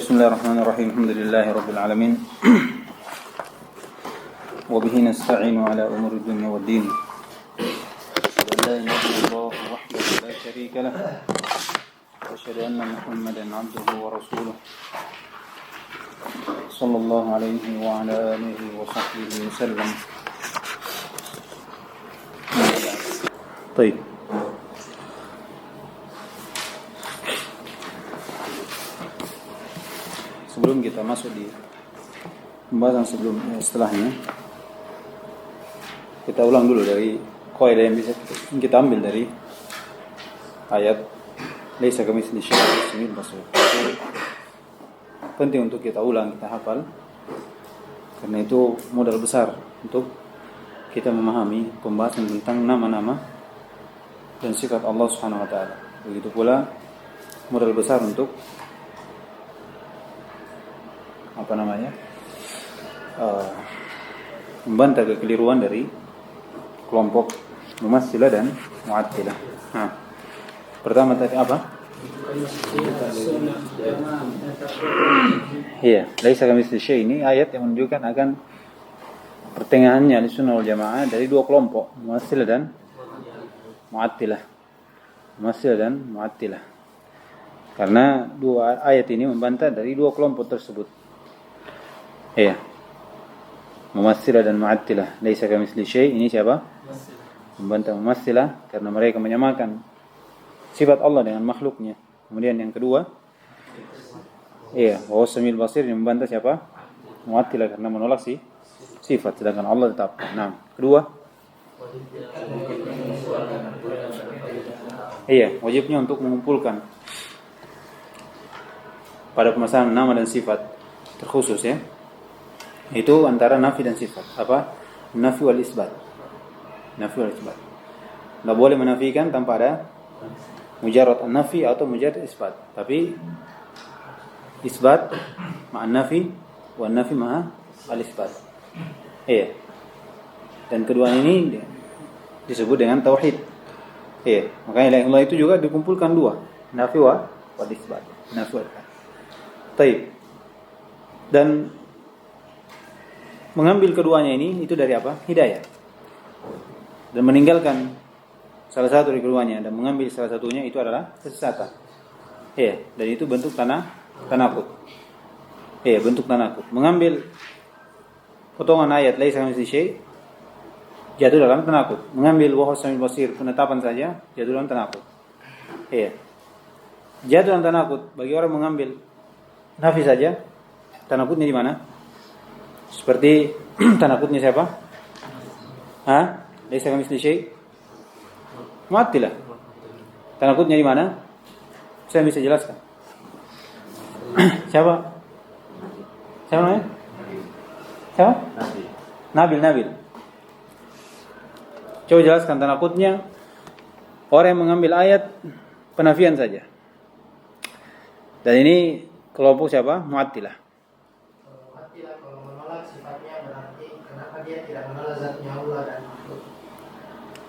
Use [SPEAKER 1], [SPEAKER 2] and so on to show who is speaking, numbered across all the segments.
[SPEAKER 1] Bismillahirrahmanirrahim. Alhamdulillahi rabbil alamin. Wa bihi nasta'inu ala umuri dunya waddin. La ilaha illallah wahdahu la syarika lah. Wa asyhadu anna Muhammadan 'abduhu wa rasuluh. Sallallahu alaihi wa ala alihi wa sahbihi wasallam. Baik. Sebelum kita masuk di pembahasan setelahnya, kita ulang dulu dari kaidah yang bisa kita ambil dari ayat laisa kamitslihi syai'un samiul basir. Penting untuk kita ulang, kita hafal, karena itu modal besar untuk kita memahami pembahasan tentang nama-nama dan sifat Allah Subhanahu wa taala. Begitu pula modal besar untuk membantah kekeliruan dari kelompok Mumatsilah dan Mu'attilah. Nah, pertama tadi apa? Iya, laisa kamitslihi syai' ini ayat yang menunjukkan akan pertengahannya Ahlussunnah wal Jamaah dari dua kelompok, Mumatsilah dan Mu'attilah. Mumatsilah dan Mu'attilah. Karena dua ayat ini membantah dari dua kelompok tersebut. Iya. Mumatsilah dan Mu'attilah. Laisa kamitslihi syai', ini siapa? Membantah Mumatsilah karena mereka menyamakan sifat Allah dengan makhluknya. Kemudian yang kedua, iya, wa samiul basir, yang membantah siapa? Mu'attilah karena menolak sifat, sedangkan Allah tetap. Nah, kedua, iya, wajibnya untuk mengumpulkan pada permasalahan nama dan sifat terkhusus, ya. Itu antara nafi dan sifat. Apa? Nafi wal isbat. Nafi wal isbat. Enggak boleh menafikan tanpa ada mujarrad an-nafi atau mujarrad isbat. Tapi isbat ma'an nafi wa nafi ma'a al-isbat. Iya. Dan kedua ini disebut dengan tauhid. Iya. Makanya la ilaha illallah itu juga dikumpulkan dua, nafi wal isbat. Nafi wal isbat. Baik. Dan mengambil keduanya ini itu dari apa? Hidayah. Dan meninggalkan salah satu dari keduanya dan mengambil salah satunya itu adalah kesesatan. Iya, dan itu bentuk tanakut. Iya, bentuk tanakut. Mengambil potongan ayat laisa kamitslihi syai' jatuh dalam tanakut. Mengambil wa huwas samiul basir penetapan saja jatuh dalam tanakut. Iya. Jatuh dalam tanakut bagi orang mengambil nafi saja. Tanakutnya di mana? Seperti tanakutnya siapa? Laisa kamitslihi syai'. Mu'attilah. Tanakutnya di mana? Saya bisa jelaskan. Siapa? Siapa namanya? Siapa? Nabil. Coba jelaskan tanakutnya orang yang mengambil ayat penafian saja. Dan ini kelompok siapa? Mu'attilah.
[SPEAKER 2] Mu'attilah kalau menolak sifatnya berarti kenapa dia tidak menolak zatnya Allah dan makhluk?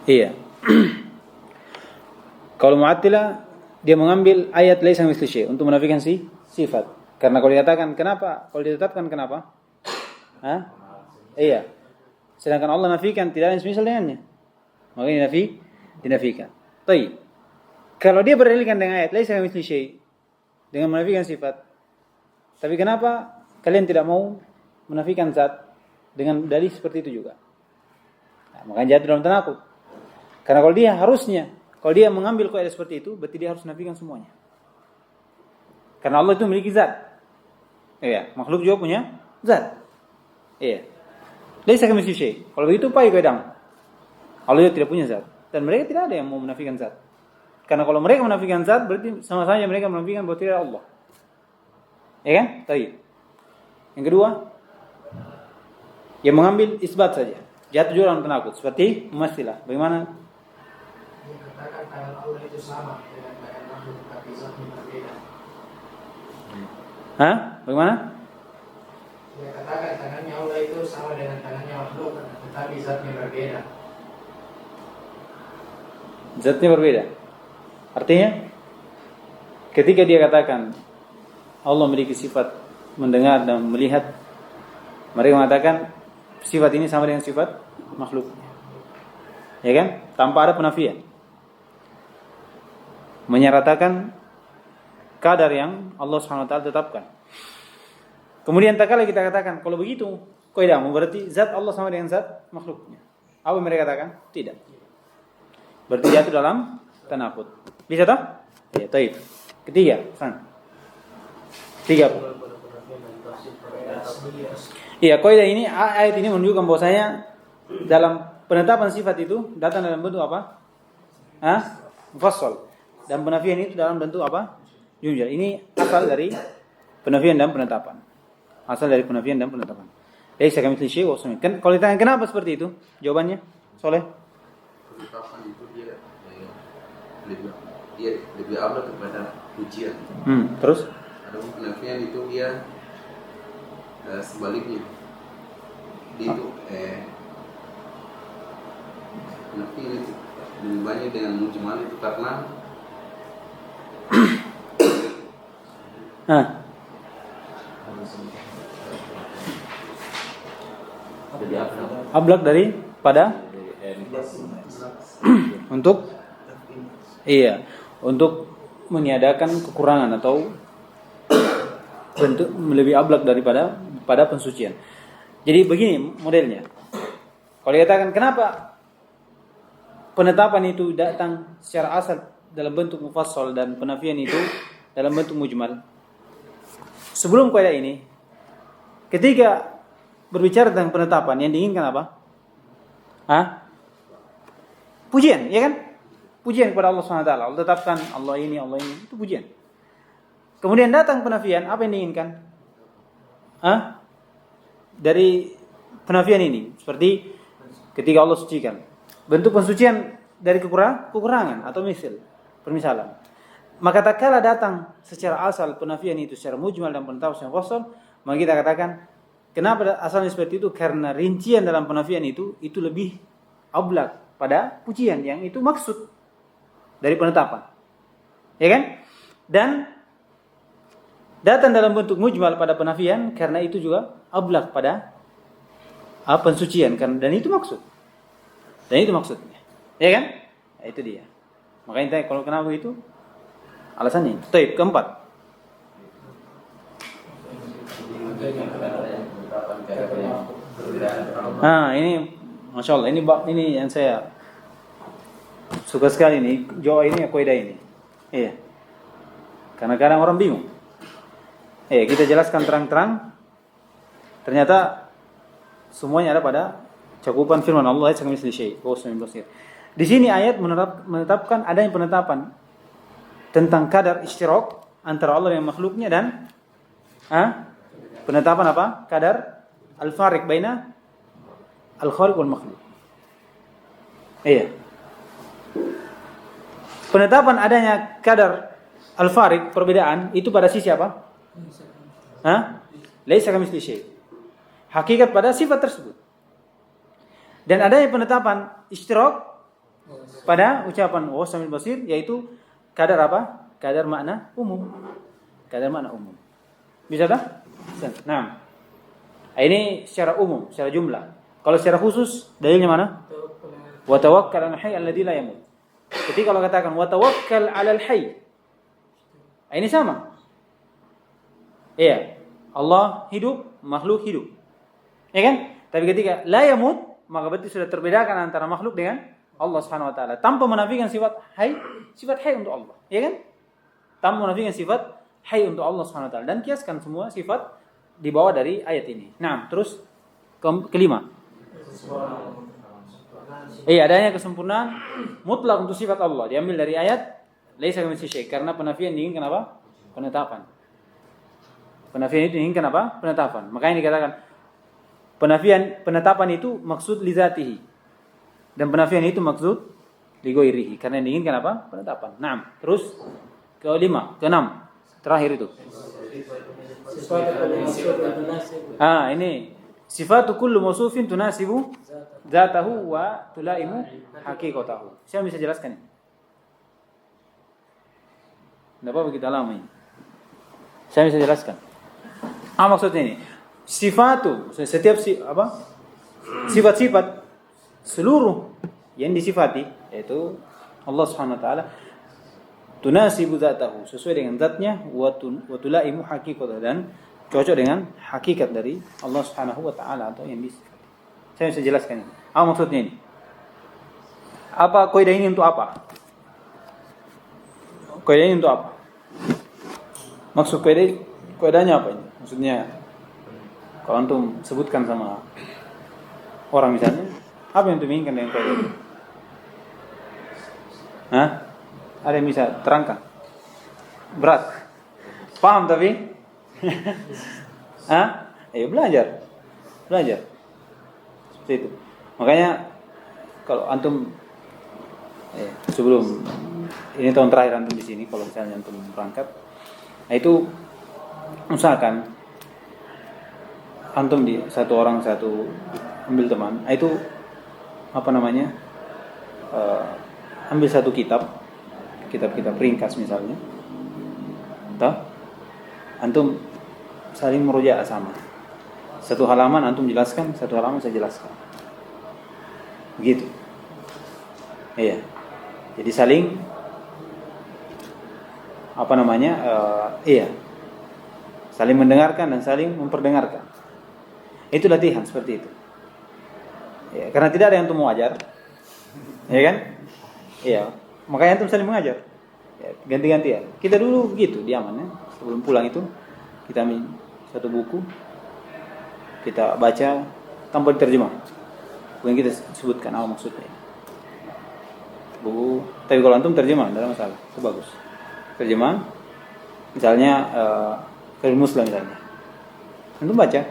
[SPEAKER 1] Iya. Kalau Mu'attilah dia mengambil ayat laisa kamitslihi syai' untuk menafikan sifat. Karena kalau dikatakan kenapa? Kalau ditetapkan kenapa? Iya. Sedangkan Allah nafikan tidak ada yang semisal dengannya. Makanya dinafikan. Baik. Kalau dia berdalilkan dengan ayat laisa kamitslihi syai' dengan menafikan sifat. Tapi kenapa kalian tidak mau menafikan zat dengan dalil seperti itu juga? Nah, makanya jatuh dalam tanakut. Karena kalau dia mengambil kaidah seperti itu, berarti dia harus menafikan semuanya. Karena Allah itu memiliki zat. Iya, makhluk juga punya zat. Iya. Laisa kamitslihi syai'. Kalau begitu pai kadang Allah juga tidak punya zat dan mereka tidak ada yang mau menafikan zat. Karena kalau mereka menafikan zat berarti sama saja mereka menafikan bahwa tidak ada Allah. Ya kan? Baik. Yang kedua, yang mengambil isbat saja. Jatuh juga dalam tanakut seperti Mumatsilah. Bagaimana?
[SPEAKER 2] Dia katakan tangan Allah itu sama dengan tangan makhluk tapi zatnya berbeda.
[SPEAKER 1] Bagaimana?
[SPEAKER 2] Dia katakan tangannya Allah itu sama dengan tangannya makhluk tetapi zatnya berbeda.
[SPEAKER 1] Zatnya berbeda. Artinya ketika dia katakan Allah memiliki sifat mendengar dan melihat, mereka mengatakan sifat ini sama dengan sifat makhluk. Ya kan? Tanpa ada penafian. Menyeratakan kadar yang Allah SWT tetapkan. Kemudian tak kala kita katakan, kalau begitu, kaidah berarti zat Allah sama dengan zat makhluknya. Apa mereka katakan? Tidak. Berarti jatuh dalam tanakut. Bisa tak? Ya, taib. Ketiga, tiga. Iya, kaidah ini, ayat ini menunjukkan bahwasanya dalam penetapan sifat itu datang dalam bentuk apa? Mufassal. Dan penafian itu dalam bentuk apa? Jumlah. Ini asal dari penafian dan penetapan. Asal dari penafian dan penetapan. Laisa kamitslihi syai' wa huwa samiul. Kan kalau ditanya kenapa seperti itu? Jawabannya, Soleh.
[SPEAKER 3] Penetapan itu dia lebih abad kepada pujian.
[SPEAKER 1] Terus?
[SPEAKER 3] Adapun penafian itu dia sebaliknya. Itu penafian itu lebih banyak dengan mujmal itu karena
[SPEAKER 1] ablak dari pada untuk meniadakan kekurangan atau bentuk lebih ablak daripada pada pensucian. Jadi begini modelnya. Kalau dikatakan kenapa penetapan itu datang secara asal dalam bentuk mufassal dan penafian itu dalam bentuk mujmal. Sebelum kaidah ini, ketika berbicara tentang penetapan yang diinginkan apa? Pujian, ya kan? Pujian kepada Allah SWT. Allah tetapkan Allah ini, itu pujian. Kemudian datang penafian, apa yang diinginkan? Dari penafian ini, seperti ketika Allah sucikan. Bentuk pensucian dari kekurangan atau permisalan. Maka tak kala datang secara asal penafian itu secara mujmal dan penetapan secara mufassal, maka kita katakan kenapa asalnya seperti itu? Karena rincian dalam penafian itu lebih ablak pada pujian yang itu maksud dari penetapan. Ya kan? Dan datang dalam bentuk mujmal pada penafian karena itu juga ablak pada pensucian dan itu maksud. Dan itu maksudnya. Ya kan? Nah, itu dia. Makanya kalau kenapa itu? Alasannya. Taib keempat. Ini Masya Allah, ini yang saya suka sekali nih, Jawa ini, kaidah ini. Iya. Karena kadang orang bingung. Kita jelaskan terang-terang. Ternyata semuanya ada pada cakupan firman Allah laisa kamitslihi syai' wa huwa samiul basir. Di sini ayat menetapkan adanya penetapan tentang kadar istirak antara Allah dan makhluknya dan penetapan apa? Kadar al-fariq baina al-khaliq wal makhluk. Iya. Penetapan adanya kadar al-fariq, perbedaan itu pada sisi apa? Laisa kamitslihi syai'. Hakikat pada sifat tersebut. Dan adanya penetapan istirak pada ucapan wa samil basir, yaitu kadar apa? Kadar makna umum. Kadar makna umum. Bisa tak? Bisa. Nah, ini secara umum, secara jumlah. Kalau secara khusus, dalilnya mana? Wa tawakkal 'alal hayy alladzi la yamut. Jadi kalau katakan wa tawakkal 'alal hayy, ini sama. Iya. Allah hidup, makhluk hidup. Ya kan? Tapi ketika la yamut, maka berarti sudah terbedakan antara makhluk dengan Allah Subhanahu wa taala tanpa menafikan sifat hayy untuk Allah. Ya kan? Tanpa menafikan sifat hayy untuk Allah Subhanahu wa taala dan kiaskan semua sifat dibawa dari ayat ini. Nah, terus kelima. Adanya kesempurnaan mutlak untuk sifat Allah diambil dari ayat laisa kamitslihi syai' karena penafian diinginkan apa? Penetapan. Penafian itu diinginkan apa? Penetapan. Makanya dikatakan penetapan itu maksud li dzatihi. Dan penafian itu maksud li ghairihi karena yang diinginkan apa? Penetapan. Naam. Terus keenam. Terakhir itu. Ini sifatu kullu mausufin tunasibu dzatahu wa tulaimu haqiqatahu. Siapa bisa jelaskan ini? Enggak apa-apa kita lama ini. Saya bisa jelaskan. Maksudnya ini, sifatu, setiap sifat-sifat seluruh yang disifati, yaitu Allah Subhanahu wa taala, tunasibu dzatahu, sesuai dengan zatnya, wa tulaimu haqiqatan, dan cocok dengan hakikat dari Allah Subhanahu wa taala atau yang disifati. Saya bisa jelaskan ini. Maksudnya ini. Apa kaidah ini untuk apa? Kaidah ini untuk apa? Maksud kaidahnya apa ini? Maksudnya kalau antum sebutkan sama orang misalnya, apa yang antum inginkan dengan kaidah ini? Hah? Ada yang bisa terangkan? Berat. Paham tapi? Hah? Ayo belajar. Seperti itu. Makanya kalau antum sebelum ini tahun terakhir antum di sini, kalau misalnya antum berangkat, nah itu usahakan antum di satu ambil teman, nah itu ambil satu kitab ringkas misalnya, antum saling merujaah sama. Satu halaman antum jelaskan, satu halaman saya jelaskan. Begitu. Iya. Jadi saling saling mendengarkan dan saling memperdengarkan. Itu latihan seperti itu. Ya, karena tidak ada yang antum mau ajar. Ya kan? Iya. Makanya antum saling mengajar. Ya, ganti-gantian. Kita dulu begitu di Yaman ya. Sebelum pulang itu kita ambil satu buku, kita baca tanpa diterjemah. Bukan kita sebutkan apa maksudnya. Buku, tapi kalau antum terjemah tidak ada masalah, itu bagus. Terjemah, misalnya Sahih Muslim misalnya, antum baca,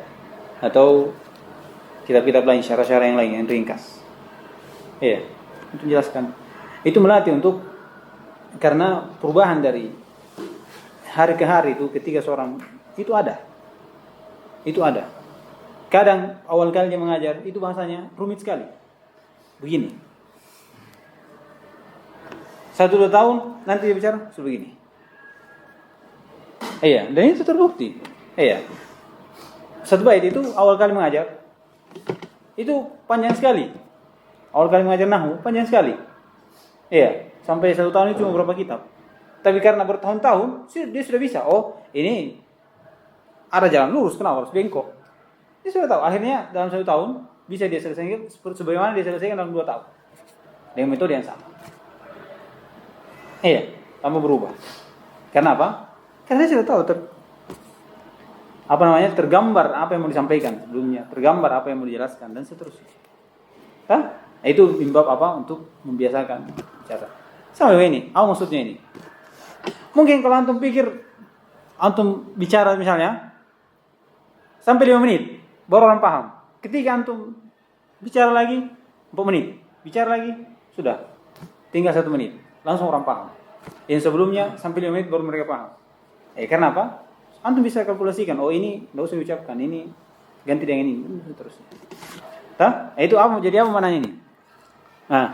[SPEAKER 1] atau kitab-kitab lain, syarah-syarah yang lain yang ringkas. Iya, itu jelaskan. Itu melatih karena perubahan dari hari ke hari itu ketika seorang itu ada. Kadang awal kali dia mengajar itu bahasanya rumit sekali. Begini. 1-2 tahun nanti dia bicara sebegini. Iya, dan itu terbukti. Iya. Satu bait itu awal kali mengajar itu panjang sekali. Awal kali mengajar nahwu panjang sekali. Iya, sampai 1 tahun itu cuma berapa kitab. Tapi karena bertahun-tahun dia sudah bisa. Oh, ini ada jalan lurus, kenapa harus bengkok? Dia sudah tahu. Akhirnya dalam 1 tahun bisa dia selesaikan sebagaimana dia selesaikan dalam 2 tahun dengan metode yang sama. Iya, tanpa berubah. Karena apa? Karena dia sudah tahu tergambar apa yang mau disampaikan sebelumnya, tergambar apa yang mau dijelaskan dan seterusnya. Itu bimbab untuk membiasakan cara. Sama ini, apa maksudnya ini? Mungkin kalau antum pikir antum bicara misalnya sampai 5 menit baru orang paham. Ketika antum bicara lagi 4 menit, bicara lagi sudah tinggal 1 menit, langsung orang paham. Yang sebelumnya sampai 5 menit baru mereka paham. Karena apa? Antum bisa kalkulasikan, oh ini enggak usah diucapkan, ini ganti dengan ini, terus. Itu apa? Jadi apa mananya ini? Nah,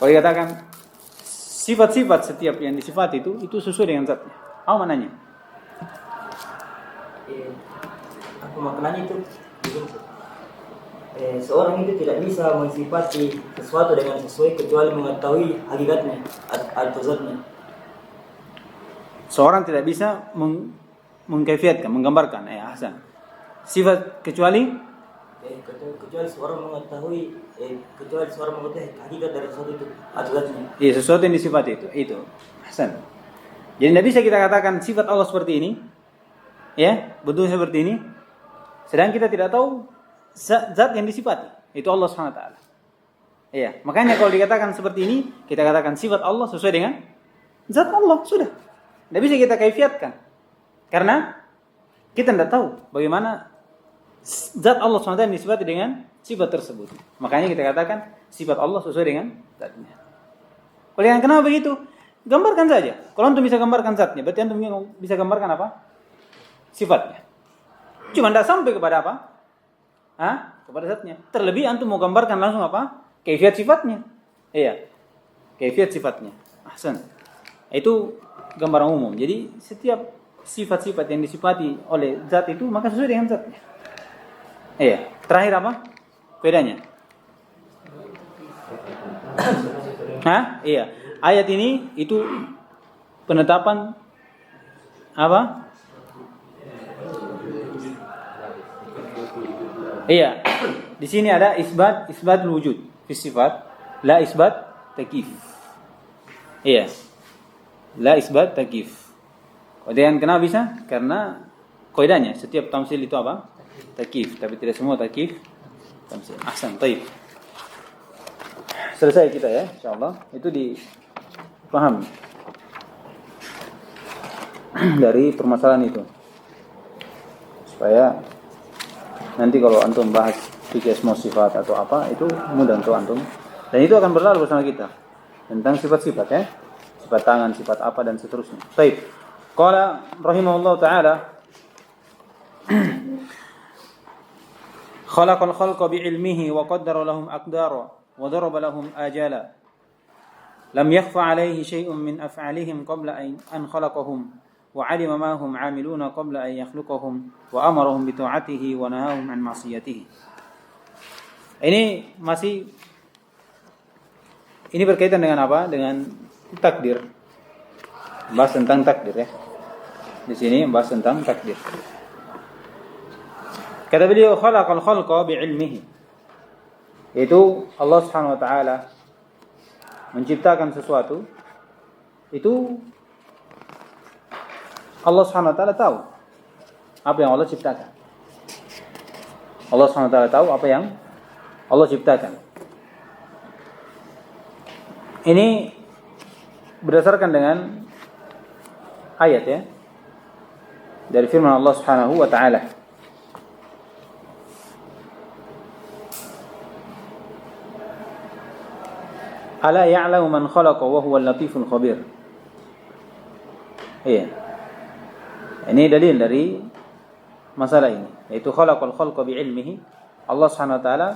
[SPEAKER 1] kalau dikatakan sifat-sifat setiap yang disifati itu sesuai dengan zatnya. Apa mananya?
[SPEAKER 4] Aku maknanya itu seorang itu tidak bisa mensifati sesuatu dengan sesuai kecuali mengetahui hakikatnya atau zatnya.
[SPEAKER 1] Seorang tidak bisa mengkaifiatkan, menggambarkan, Hasan. Sifat kecuali
[SPEAKER 4] seorang mengetahui hakikat dari sesuatu itu atau zatnya.
[SPEAKER 1] Iya, sesuatu yang disifati itu. Hasan. Jadi tidak bisa kita katakan sifat Allah seperti ini. Ya, betul seperti ini. Sedang kita tidak tahu zat yang disifati, itu Allah SWT. Iya, makanya kalau dikatakan seperti ini, kita katakan sifat Allah sesuai dengan zat Allah, sudah. Tidak bisa kita kaifiatkan. Karena kita tidak tahu bagaimana zat Allah SWT yang disifati dengan sifat tersebut. Makanya kita katakan sifat Allah sesuai dengan zatnya. Oleh yang kenapa begitu? Gambarkan saja. Kalau antum bisa gambarkan zatnya, berarti antum bisa gambarkan apa? Sifatnya. Cuma tidak sampai kepada apa? Kepada zatnya. Terlebih antum mau gambarkan langsung apa? Kaifiat sifatnya. Iya. Kaifiat sifatnya. Ahsan. Itu gambaran umum. Jadi setiap sifat-sifat yang disifati oleh zat itu maka sesuai dengan zatnya. Iya. Terakhir apa? Bedanya. Hah? Iya. Ayat ini itu penetapan apa? Iya. Di sini ada isbat wujud fi sifat, la isbat takyif. Iya. La isbat takyif. Kemudian kenapa bisa? Karena kaidahnya setiap tamsil itu apa? Takyif, tapi tidak semua takyif tamsil. Ahsan, baik. Selesai kita ya, insyaallah. Itu dipahami dari permasalahan itu. Supaya nanti kalau antum bahas fikih asma sifat atau apa, itu mudah untuk antum. Dan itu akan berlalu bersama kita tentang sifat-sifat ya. Sifat tangan, sifat apa dan seterusnya. Baik. Qala rahimahullah taala khalaqal khalqa bi'ilmihi wa qaddara lahum aqdara wa daraba lahum ajala lam yakhfa alayhi shay'un min af'alihim qabla an khalaqahum wa 'alima ma hum 'amiluna qabla an yakhluqahum wa amarahum bi ta'atihi wa nahahum 'an ma'siyatihi. Ini berkaitan dengan apa? Dengan takdir. Bahas tentang takdir ya. Di sini bahas tentang takdir. Kata beliau khalaqal khalqa bi'ilmihi. Yaitu Allah Subhanahu wa taala menciptakan sesuatu itu Allah Subhanahu wa taala tahu apa yang Allah ciptakan. Allah Subhanahu wa taala tahu apa yang Allah ciptakan. Ini berdasarkan dengan ayat ya. Dari firman Allah Subhanahu wa taala. Ala ya'lamu man khalaqa wa huwal latiful khabir. Iya. Ini dalil dari masalah ini, yaitu khalaqal khalqa bi'ilmihi. Allah Subhanahu wa taala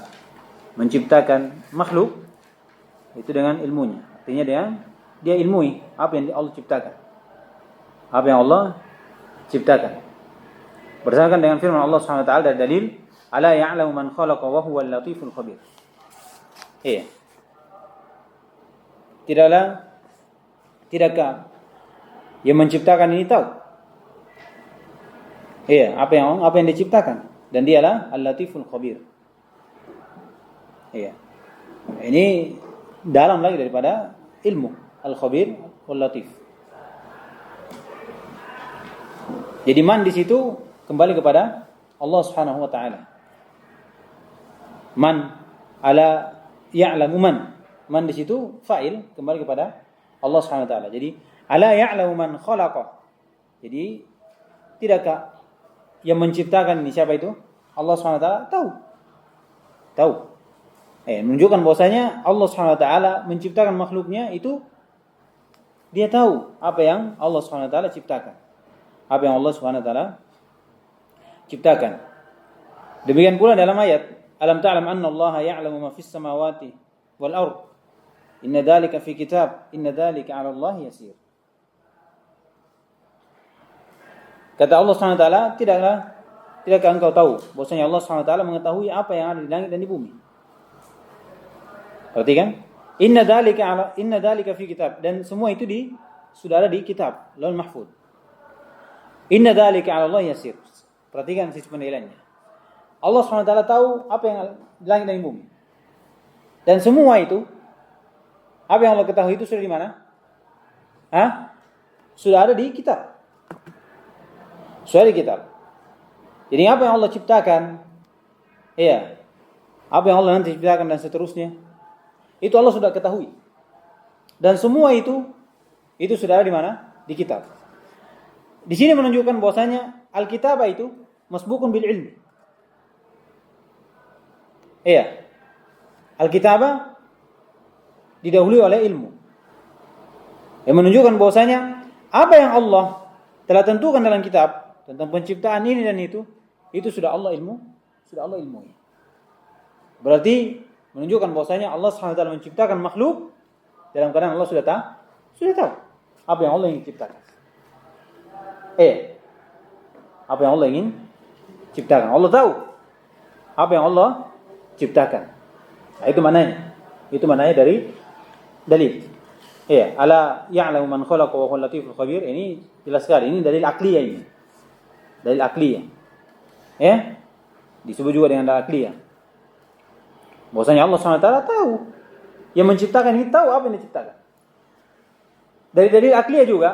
[SPEAKER 1] menciptakan makhluk itu dengan ilmunya. Artinya dia ilmui apa yang Allah ciptakan. Apa yang Allah ciptakan. Berdasarkan dengan firman Allah Subhanahu wa taala dari dalil ala ya'lamu man khalaqa wa huwal latiful khabir. Iya. Tidakkah yang menciptakan ini tahu? Iya, apa yang diciptakan, dan dialah Al-Latiful Khabir. Iya. Ini dalam lagi daripada ilmu Al-Khabir wal Latif. Jadi man di situ kembali kepada Allah Subhanahu wa taala. Man ala ya'lamu man. Man di situ fa'il kembali kepada Allah Subhanahu wa taala. Jadi ala ya'lamu man khalaqa. Jadi tidakkah yang menciptakan ini siapa itu? Allah Subhanahu wa taala tahu. Menunjukkan bahwasanya Allah Subhanahu wa taala menciptakan makhluknya itu dia tahu apa yang Allah Subhanahu wa taala ciptakan. Apa yang Allah Subhanahu wa taala ciptakan. Demikian pula dalam ayat alam ta'lam anna Allah ya'lamu ma fis samawati wal ardh. Inna dzalika fi kitab, inna dzalika 'ala Allah yasir. Kata Allah Subhanahu wa taala, tidakkah engkau tahu bahwasanya Allah Subhanahu wa taala mengetahui apa yang ada di langit dan di bumi? Perhatikan, inna dzalika fi kitab, dan semua itu sudah ada di kitab, Lauhul Mahfuz. Inna dzalika 'ala Allah yasir. Perhatikan sisi penilaiannya. Allah Subhanahu wa taala tahu apa yang di langit dan di bumi. Dan semua itu apa yang Allah ketahui itu sudah di mana? Sudah ada di kitab. Sudah di kitab. Jadi apa yang Allah ciptakan, iya, apa yang Allah nanti ciptakan dan seterusnya, itu Allah sudah ketahui. Dan semua itu sudah ada di mana? Di kitab. Di sini menunjukkan bahwasanya Alkitabah itu masbukun bil ilmi. Iya. Alkitabah didahului oleh ilmu. Yang menunjukkan bahwasanya apa yang Allah telah tentukan dalam kitab tentang penciptaan ini dan itu sudah Allah ilmui. Berarti menunjukkan bahwasanya Allah SWT menciptakan makhluk dalam keadaan Allah sudah tahu apa yang Allah ingin ciptakan. Apa yang Allah ingin ciptakan. Allah tahu apa yang Allah ciptakan. Nah, itu mananya. Itu mananya dari dalil. Ala ya'lamu man khalaqa wa huwal latiful khabir. Ini jelas sekali. Ini dalil akliyah ini. Dalil akliyah. Disebut juga dengan dalil akliyah. Bahwasanya Allah SWT tahu yang menciptakan ini, tahu apa yang diciptakan. Dari dalil akliyah juga,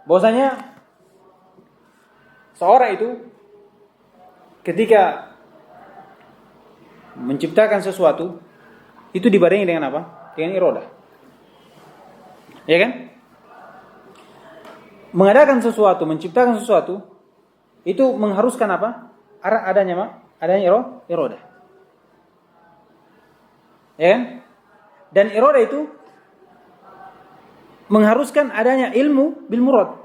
[SPEAKER 1] bahwasanya seorang itu ketika menciptakan sesuatu itu dibarengi dengan apa? Dengan iradah. Ya kan? Mengadakan sesuatu, menciptakan sesuatu itu mengharuskan apa? Adanya iradah. Ya kan? Dan iradah itu mengharuskan adanya ilmu bil murad.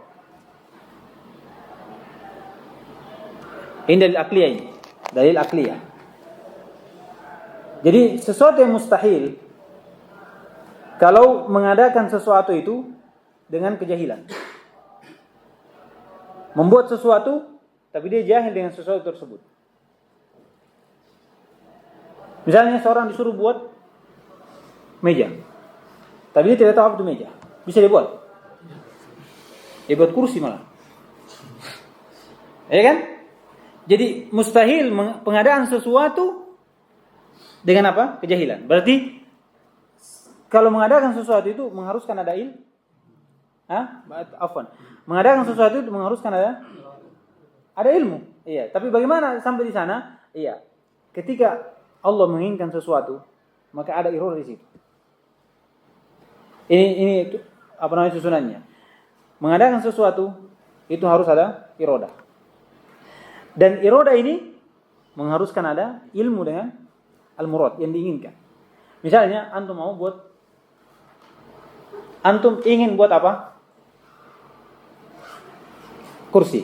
[SPEAKER 1] Ini dalil akliyah ini. Dalil akliyah. Jadi sesuatu yang mustahil kalau mengadakan sesuatu itu dengan kejahilan. Membuat sesuatu tapi dia jahil dengan sesuatu tersebut. Misalnya seorang disuruh buat meja, tapi dia tidak tahu apa itu meja. Bisa dibuat? Dia buat kursi malah. Ya kan? Jadi mustahil pengadaan sesuatu dengan apa? Kejahilan. Berarti kalau mengadakan sesuatu itu mengharuskan ada mengadakan sesuatu itu mengharuskan ada ilmu. Iya, tapi bagaimana sampai di sana? Iya. Ketika Allah menginginkan sesuatu, maka ada iradah di situ. Ini apa namanya susunannya? Mengadakan sesuatu itu harus ada iradah. Dan iradah ini mengharuskan ada ilmu dengan al-murad yang diinginkan. Misalnya antum ingin buat apa? Kursi.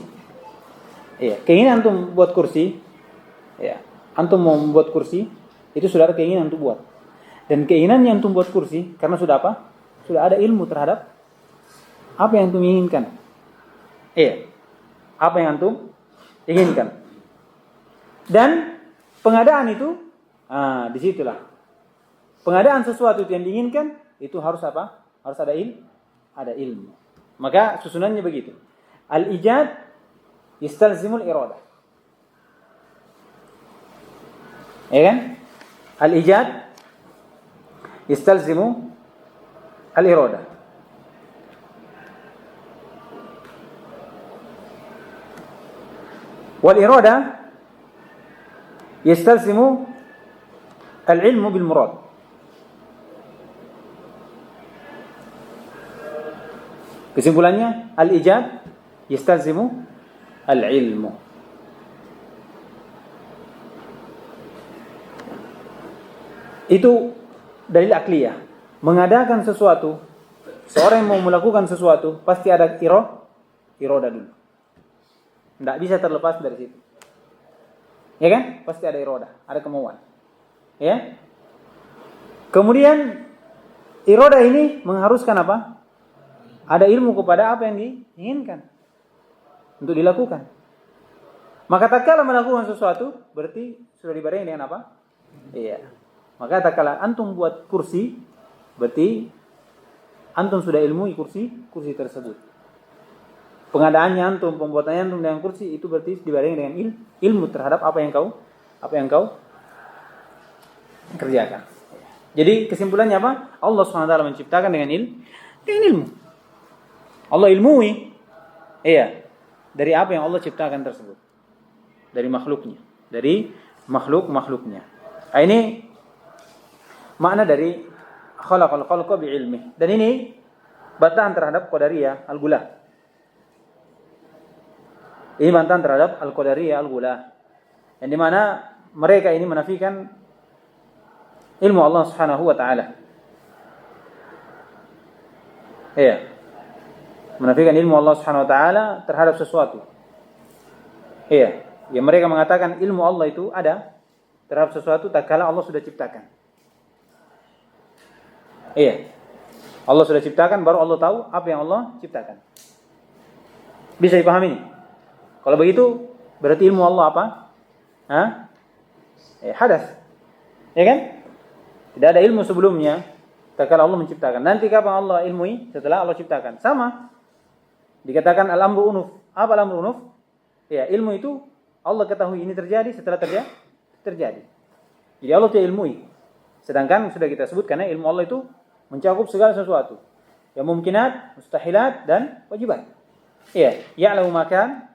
[SPEAKER 1] Iya, keinginan antum buat kursi. Iya, antum mau membuat kursi, itu sudah ada keinginan untuk buat. Dan keinginan yang antum buat kursi karena sudah apa? Sudah ada ilmu terhadap apa yang antum inginkan. Apa yang antum inginkan. Dan pengadaan itu, disitulah. Pengadaan sesuatu yang diinginkan itu harus apa? Harus ada ilmu. Maka susunannya begitu. Al-ijad yastalzimul iradah. Ya kan? Al-ijad yastalzimu al-iradah. Wal-iradah yastalzimu al-ilmu bil murad. Kesimpulannya, al-ijad yastalzimu al-ilmu. Itu dalil akliyah. Mengadakan sesuatu, seorang yang mau melakukan sesuatu pasti ada iradah dulu. Tidak bisa terlepas dari situ. Ya kan? Pasti ada iradah, ada kemauan. Ya. Kemudian iradah ini mengharuskan apa? Ada ilmu kepada apa yang diinginkan untuk dilakukan. Maka tatkala melakukan sesuatu berarti sudah dibarengi dengan apa? Iya. Maka tatkala antum buat kursi berarti antum sudah ilmui kursi tersebut. Pengadaannya antum, pembuatannya antum dengan kursi itu berarti dibarengi dengan ilmu terhadap apa yang kau kerjakan. Jadi kesimpulannya apa? Allah SWT menciptakan dengan ilmu. Allah ilmui dari apa yang Allah ciptakan tersebut. Dari makhluknya. Dari makhluknya. Ini makna dari khalaqal khalqa bi'ilmih. Dan ini bantahan terhadap Qadariyah al-Ghulah. Ini bantahan terhadap al-Qadariyah al-Ghulah. Yang dimana mereka ini menafikan ilmu Allah Subhanahu wa taala. Menafikan ilmu Allah Subhanahu wa taala terhadap sesuatu. Yang mereka mengatakan ilmu Allah itu ada terhadap sesuatu tatkala Allah sudah ciptakan. Allah sudah ciptakan, baru Allah tahu apa yang Allah ciptakan. Bisa dipahami ini? Kalau begitu, berarti ilmu Allah apa? Hadas. Ya kan? Tidak ada ilmu sebelumnya, tatkala Allah menciptakan. Nanti kapan Allah ilmui? Setelah Allah ciptakan. Sama. Dikatakan al-amru unuf. Apa al-amru unuf? Ya, ilmu itu Allah ketahui ini terjadi setelah terjadi. Jadi Allah tidak ilmui. Sedangkan sudah kita sebut karena ilmu Allah itu mencakup segala sesuatu. Yang mungkinat, mustahilat dan wajibat. Iya, ya'lamu ma kan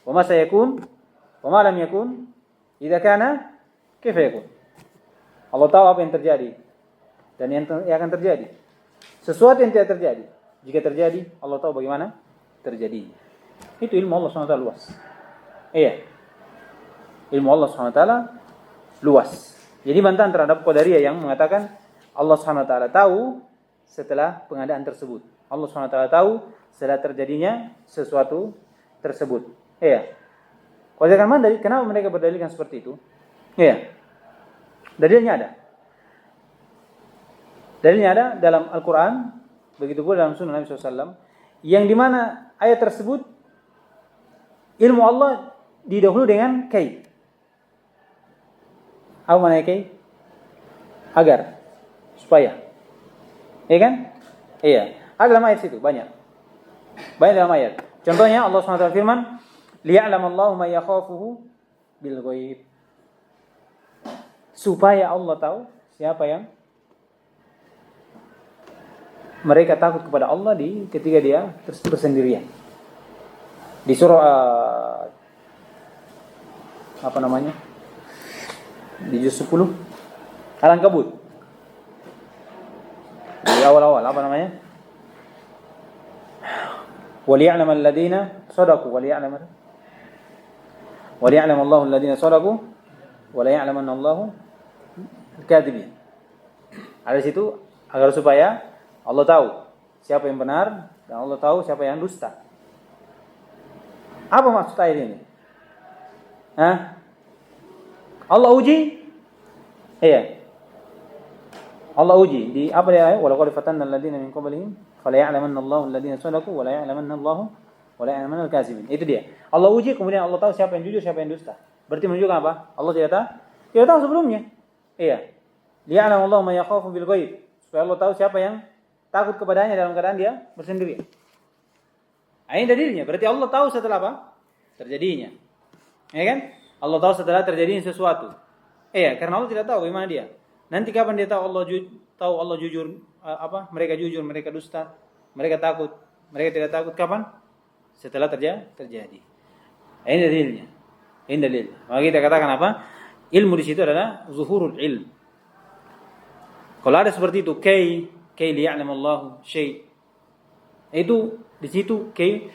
[SPEAKER 1] wa ma sayakun wa ma lam yakun idza kana kaifa yakun. Allah tahu apa yang terjadi dan yang akan terjadi. Sesuatu yang tidak terjadi, jika terjadi, Allah tahu bagaimana terjadi. Itu ilmu Allah SWT luas. Iya. Ilmu Allah SWT luas. Jadi bantahan terhadap Qadariyah yang mengatakan Allah SWT tahu setelah pengadaan tersebut. Allah SWT tahu setelah terjadinya sesuatu tersebut. Iya. Kenapa mereka berdalilkan seperti itu? Iya. Dalilnya ada. Dalilnya ada dalam Al-Quran, begitu pula dalam Sunnah Nabi SAW, yang dimana ayat tersebut ilmu Allah didahului dengan kay. Apa maknanya kay? Agar, supaya. Iya kan? Iya. Ada dalam ayat situ, banyak dalam ayat. Contohnya Allah SWT firman, liya'lamallahu ma yakhafuhu bil ghaib. Supaya Allah tahu siapa yang mereka takut kepada Allah ketika dia bersendirian. Di surah apa namanya? Di juz 10 Al-Ankabut. Di awal-awal apa namanya? Waliya'lamal ladzina shadaqu waliya'lamal Allahu alladzina shadaqu wa la ya'lamanna Allahu al-kadzibin. Ada situ agar supaya Allah tahu siapa yang benar dan Allah tahu siapa yang dusta. Apa maksud ayat ini? Allah uji? Iya. Allah uji di apa dia ayat? Wa laqad fatanna alladziina min qablihim fala ya'lamanna Allahu alladziina shadaqu wa la ya'lamanna Allahu wa la ya'lamanna al-kadzibin. Itu dia. Allah uji kemudian Allah tahu siapa yang jujur, siapa yang dusta. Berarti menunjukkan apa? Allah tidak tahu sebelumnya. Iya. Liya'lamu Allahu ma yakhafu bil ghaib. Supaya Allah tahu siapa yang takut kepadanya dalam keadaan dia bersendirian. Ini dalilnya. Berarti Allah tahu setelah apa? Terjadinya. Ya kan? Allah tahu setelah terjadinya sesuatu. Iya, karena Allah tidak tahu bagaimana dia. Nanti kapan dia tahu Allah jujur mereka jujur, mereka dusta, mereka takut, mereka tidak takut, kapan? Setelah terjadi. Ini dalilnya. Ini dalil. Maka kita katakan apa? Ilmu di situ adalah zuhurul ilm. Kalau ada seperti itu, kay liya'lamallahu syai'. Itu di situ kay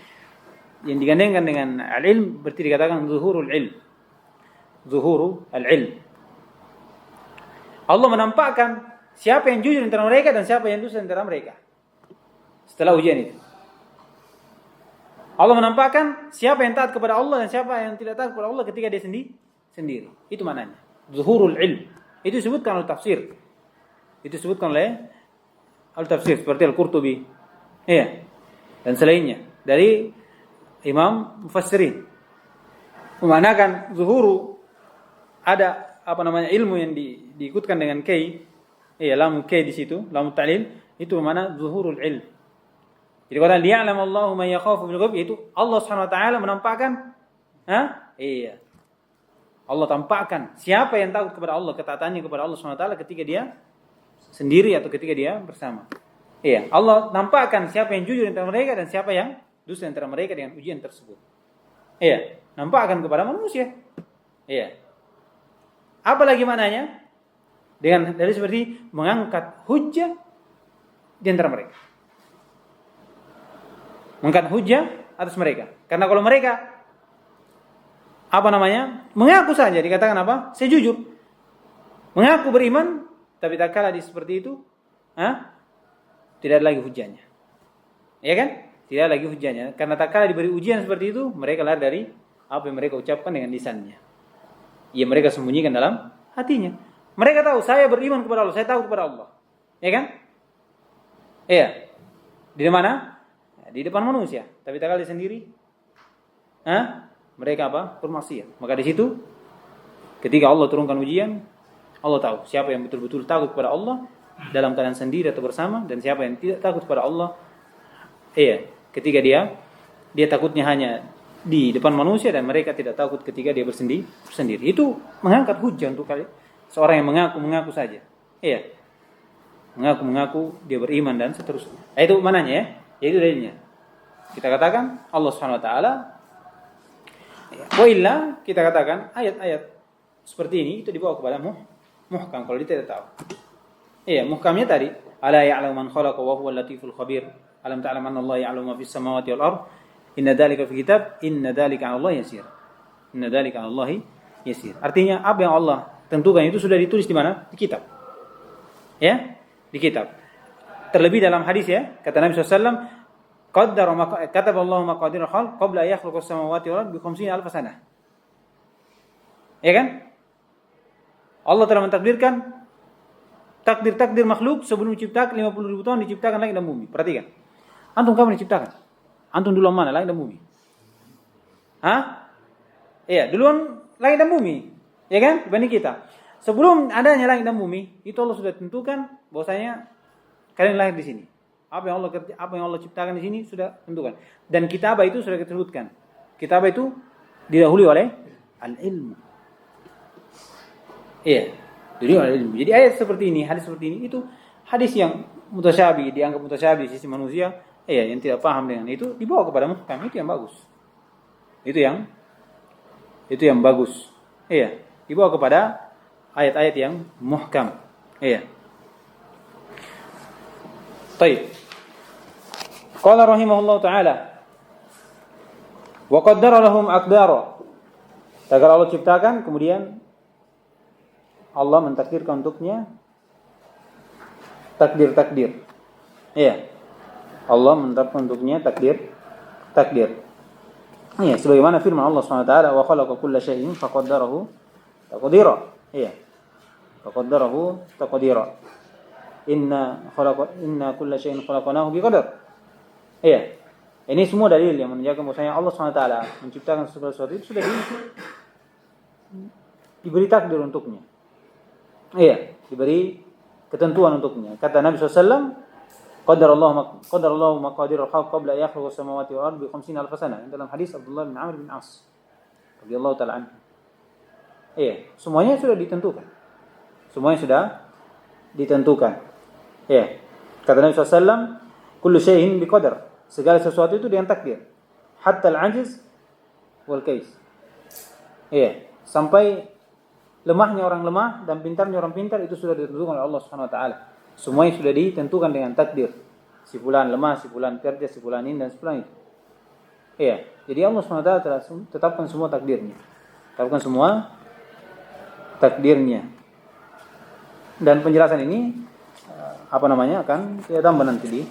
[SPEAKER 1] yang digandengkan dengan al-ilm berarti dikatakan zuhurul ilm. Zuhurul ilm. Allah menampakkan siapa yang jujur antara mereka dan siapa yang dusta antara mereka. Setelah ujian itu. Allah menampakkan siapa yang taat kepada Allah dan siapa yang tidak taat kepada Allah ketika dia sendiri. Itu maknanya. Zuhurul ilm. Itu disebutkan oleh tafsir. Itu disebutkan oleh al-tafsir seperti Al-Qurtubi. Iya. Dan selainnya dari Imam Mufassirin. Memanakan zuhuru ada ilmu yang diikutkan dengan kay. Iya, lam kay di situ, lam ta'lil itu bermakna zuhurul ilm. Jadi kalau liya'lamu Allahu man yakhafu bil ghaib itu Allah Subhanahu wa taala menampakkan iya. Allah tampakkan siapa yang takut kepada Allah, ketaatannya kepada Allah Subhanahu wa taala ketika dia sendiri atau ketika dia bersama. Iya, Allah nampakkan siapa yang jujur antara mereka dan siapa yang dusta antara mereka dengan ujian tersebut. Iya, nampakkan kepada manusia. Iya. Apa lagi maknanya? Dari seperti mengangkat hujjah di antara mereka. Mengangkat hujjah atas mereka. Karena kalau mereka mengaku saja dikatakan apa? Saya jujur. Mengaku beriman, tapi tak kala di seperti itu, tidak ada lagi hujjahnya. Ya kan? Tidak ada lagi hujjahnya. Karena tak kala diberi ujian seperti itu, mereka lari dari apa yang mereka ucapkan dengan lisannya. Ya mereka sembunyikan dalam hatinya. Mereka tahu saya beriman kepada Allah, saya tahu kepada Allah. Ya kan? Iya. Di mana? Di depan manusia. Tapi tak kali sendiri, mereka apa? Bermaksiat. Maka di situ, ketika Allah turunkan ujian, Allah tahu siapa yang betul-betul takut kepada Allah dalam keadaan sendiri atau bersama, dan siapa yang tidak takut kepada Allah. Iya. Ketika dia takutnya hanya di depan manusia, dan mereka tidak takut ketika dia bersendiri. Itu mengangkat hujah untuk kalian. Seorang yang mengaku saja. Iya. Mengaku dia beriman dan seterusnya. Itu mananya ya? Yaitu dalilnya. Kita katakan Allah Subhanahu wa taala. Wa illa kita katakan ayat-ayat seperti ini itu dibawa kepada muhkam kalau dia tidak tahu. Iya, muhkamnya tadi, ala ya'lamu man khalaqa wa huwal latiful khabir. Alam ta'lam anna Allah ya'lamu ma fis samawati wal ard. Inna dzalika fi kitab, inna dzalika 'ala Allah yasir. Inna dzalika 'ala Allah yasir. Artinya apa yang Allah tentukan itu sudah ditulis di mana? Di kitab. Ya? Di kitab. Terlebih dalam hadis ya, kata Nabi SAW, qaddara kataballahu maqadir al-khalq qabla an yakhluqa as-samawati wal ardi bi 50,000 sanah. Ya kan? Allah telah mentakdirkan takdir makhluk sebelum diciptakan 50,000 tahun diciptakan langit dan bumi. Perhatikan. Antum kapan diciptakan? Antum duluan mana? Langit dan bumi. Iya, duluan langit dan bumi. Ya kan? Dibanding kita. Sebelum adanya langit dan bumi, itu Allah sudah tentukan bahwasanya kalian lahir di sini. Apa yang Allah ciptakan di sini sudah tentukan. Dan kitabah itu sudah disebutkan. Kitabah itu didahului oleh al-ilmu. Iya. Jadi ayat seperti ini, hadis seperti ini itu hadis yang mutasyabih, dianggap mutasyabih di sisi manusia, yang tidak paham dengan itu dibawa kepada muhkam, itu yang bagus. Itu yang bagus. Iya, dibawa kepada ayat-ayat yang muhkam. Iya. Baik. Qala rahimahullahu taala wa qaddara lahum aqdara. Agar Allah ciptakan, kemudian Allah mentakdirkan untuknya takdir. Iya. Allah menetapkan untuknya takdir. Iya, sebagaimana firman Allah Subhanahu wa taala, wa khalaqa kulla syai'in faqaddarahu taqdira. Iya. Faqaddarahu taqdira. Inna kulla syai'in khalaqnahu biqadar. Iya. Ini semua dalil yang menunjukkan bahwasanya Allah Subhanahu wa taala menciptakan segala sesuatu itu sudah diberi takdir untuknya. Iya, diberi ketentuan untuknya. Kata Nabi SAW, Qadarallahu maqadir al-khalq qabla yakhluqa as-samawati wal ardi bi 50,000 sanah. Dalam hadis Abdullah bin Amr bin As radhiyallahu taala anhu. Iya, semuanya sudah ditentukan. Iya. Kata Nabi SAW, kullu syai'in biqadar. Segala sesuatu itu dengan takdir. Hatta al-ajiz wal kais. Iya, sampai lemahnya orang lemah dan pintarnya orang pintar itu sudah ditentukan oleh Allah Subhanahu wa taala. Semuanya sudah ditentukan dengan takdir. Si fulan lemah, si fulan kerja, si fulan ini dan si fulan itu. Iya. Jadi Allah Subhanahu wa taala telah tetapkan semua takdirnya. Dan penjelasan ini akan kita tambah nanti di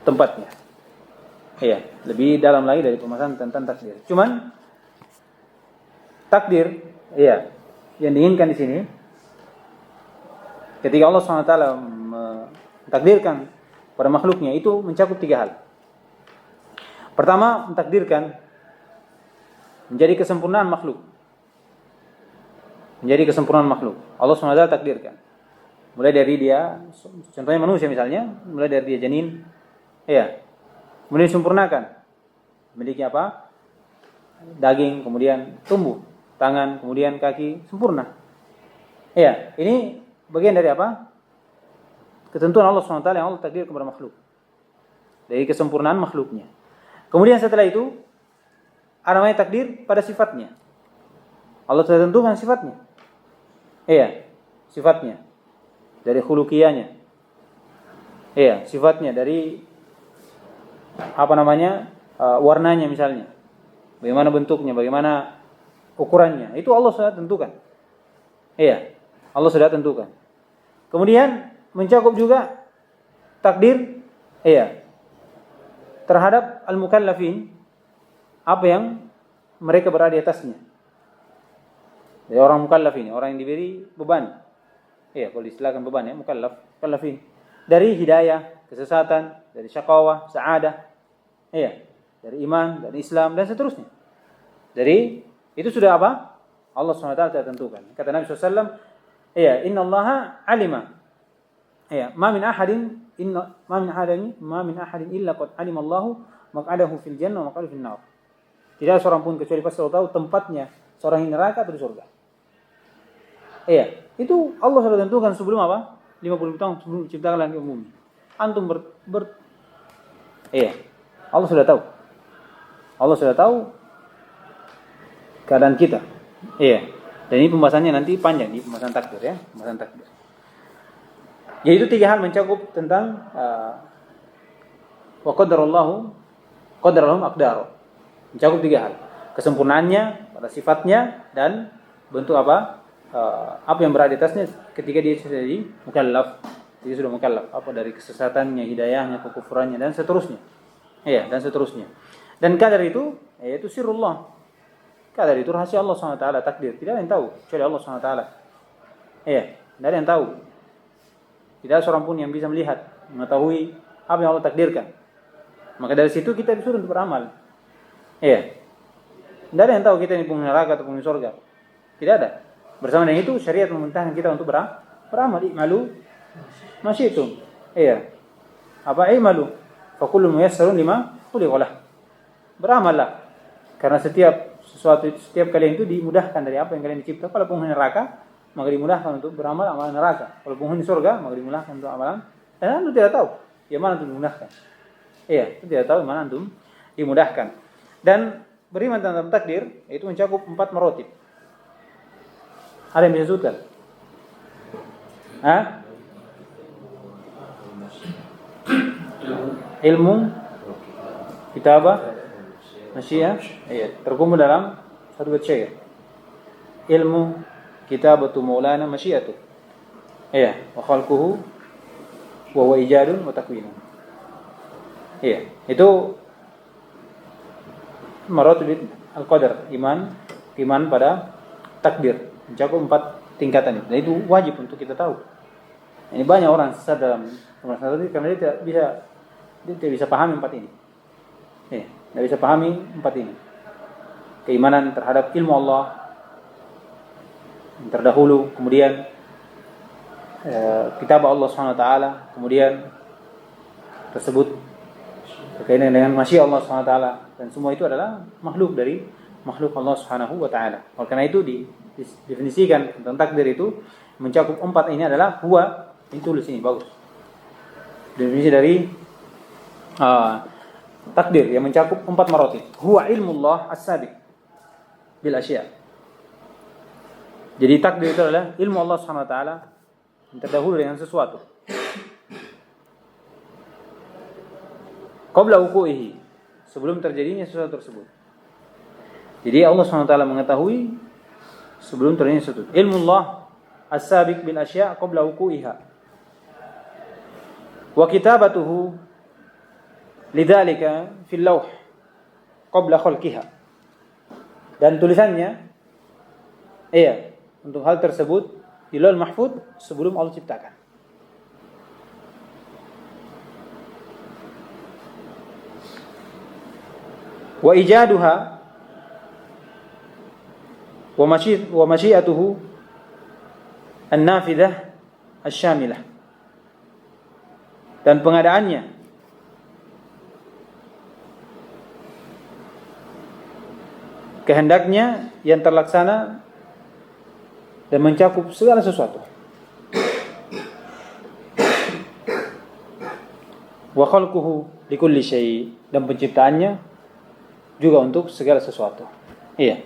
[SPEAKER 1] tempatnya. Iya, lebih dalam lagi dari pembahasan tentang takdir. Cuman takdir, yang diinginkan di sini, ketika Allah SWT mentakdirkan pada makhluknya itu mencakup 3 hal. Pertama, mentakdirkan menjadi kesempurnaan makhluk. Allah SWT takdirkan. Mulai dari dia, contohnya manusia misalnya, mulai dari dia janin, kemudian disempurnakan. Memiliki apa? Daging, kemudian tumbuh. Tangan, kemudian kaki, sempurna. Iya, ini bagian dari apa? Ketentuan Allah SWT yang Allah takdir kepada makhluk. Dari kesempurnaan makhluknya. Kemudian setelah itu, ada namanya takdir pada sifatnya. Allah telah tentukan sifatnya. Iya, sifatnya. Dari khuluqiyahnya. Iya, sifatnya dari warnanya misalnya. Bagaimana bentuknya, bagaimana ukurannya, itu Allah sudah tentukan. Iya, Allah sudah tentukan. Kemudian mencakup juga takdir terhadap al-mukallafin, apa yang mereka berada di atasnya. Jadi orang mukallaf ini, orang yang diberi beban. Iya, kalau diistilahkan beban ya, mukallafin. dari hidayah, kesesatan, dari syaqawah, sa'adah, iya, dari iman, dari Islam dan seterusnya. Dari itu sudah apa? Allah SWT telah tentukan. Kata Nabi SAW, iya, inna Allaha alima. Iya, ma min ahadin illa qad alima Allahu maq'adahu fil jannah wa maq'adahu fil nar. Tidak ada seorang pun kecuali pasti Allah tahu tempatnya seorang di neraka atau di surga. Iya, itu Allah sudah tentukan sebelum apa? 50 tahun sebelum menciptakan langit dan bumi. Antum iya, Allah sudah tahu. Allah sudah tahu keadaan kita. Iya. Dan ini pembahasannya nanti panjang di pembahasan takdir ya, pembahasan takdir. Jadi itu 3 hal mencakup tentang wa qadarahum aqdaru. Mencakup 3 hal. Kesempurnaannya pada sifatnya dan bentuk apa yang berada di atasnya ketika dia sudah jadi mukallaf. Dia sudah mukallaf, apa dari kesesatannya, hidayahnya, kekufurannya dan seterusnya. Iya, dan seterusnya. Dan kadar itu yaitu sirrullah. Kadar itu rahasia Allah SWT, takdir. Tidak ada yang tahu kecuali Allah SWT. Iya, tidak ada yang tahu. Tidak ada seorang pun yang bisa melihat, mengetahui apa yang Allah takdirkan. Maka dari situ kita disuruh untuk beramal. Iya. Tidak ada yang tahu kita ini penghuni neraka atau penghuni surga. Tidak ada. Bersama dengan itu syariat memerintahkan kita untuk beramal. I'malu ma syi'tum. Iya. Apa i'malu? Fa kullu muyassarun lima khuliqa lah. Beramallah. Karena setiap kalian itu dimudahkan dari apa yang kalian dicipta. Kalau penghuni neraka, maka dimudahkan untuk beramal amalan neraka. Kalau penghuni surga, maka dimudahkan untuk amalan. Dan antum tidak tahu yang mana antum dimudahkan. Iya, itu tidak tahu yang mana antum dimudahkan. Dan beriman tentang takdir itu mencakup 4 marotib. Ada yang bisa sebutkan? Ilmu, kitabah, masyiah, iya, terkumpul dalam satu bait syair. Ilmu, kitabatu maulana masyiatu. Iya, wa khalquhu wa huwa ijadun wa takwinun. Iya, itu maratib al-qadar, iman pada takdir. Mencakup 4 tingkatan itu. Dan itu wajib untuk kita tahu. Ini banyak orang sesat dalam masalah ini karena dia tidak bisa pahami 4 ini. Tidak bisa pahami 4 ini. Keimanan terhadap ilmu Allah yang terdahulu, kemudian kitab Allah SWT, kemudian tersebut berkaitan dengan masyiah Allah SWT, dan semua itu adalah makhluk dari makhluk Allah SWT. Oleh karena itu didefinisikan tentang takdir itu mencakup 4 ini adalah huwa, ini tulis ini bagus. Definisi dari takdir yang mencakup 4 maratib. Huwa ilmullah as-sabiq bil asya'. Jadi takdir itu adalah ilmu Allah SWT yang terdahulu dengan sesuatu. Qabla wuqu'ihi, sebelum terjadinya sesuatu tersebut. Jadi Allah SWT mengetahui sebelum terjadinya sesuatu. Ilmullah as-sabiq bil asya' qabla wuqu'iha. Wa kitabatuhu lidzalika fil lawh qabla khalqiha. Dan tulisannya untuk hal tersebut di Lauhul Mahfuz sebelum Allah ciptakan. Wa ijaduha wa masyiatuhu an-nafidah asy-syamilah. Dan pengadaannya kehendaknya yang terlaksana dan mencakup segala sesuatu. Wa khalquhu likulli syai', dan penciptaannya juga untuk segala sesuatu. Iya.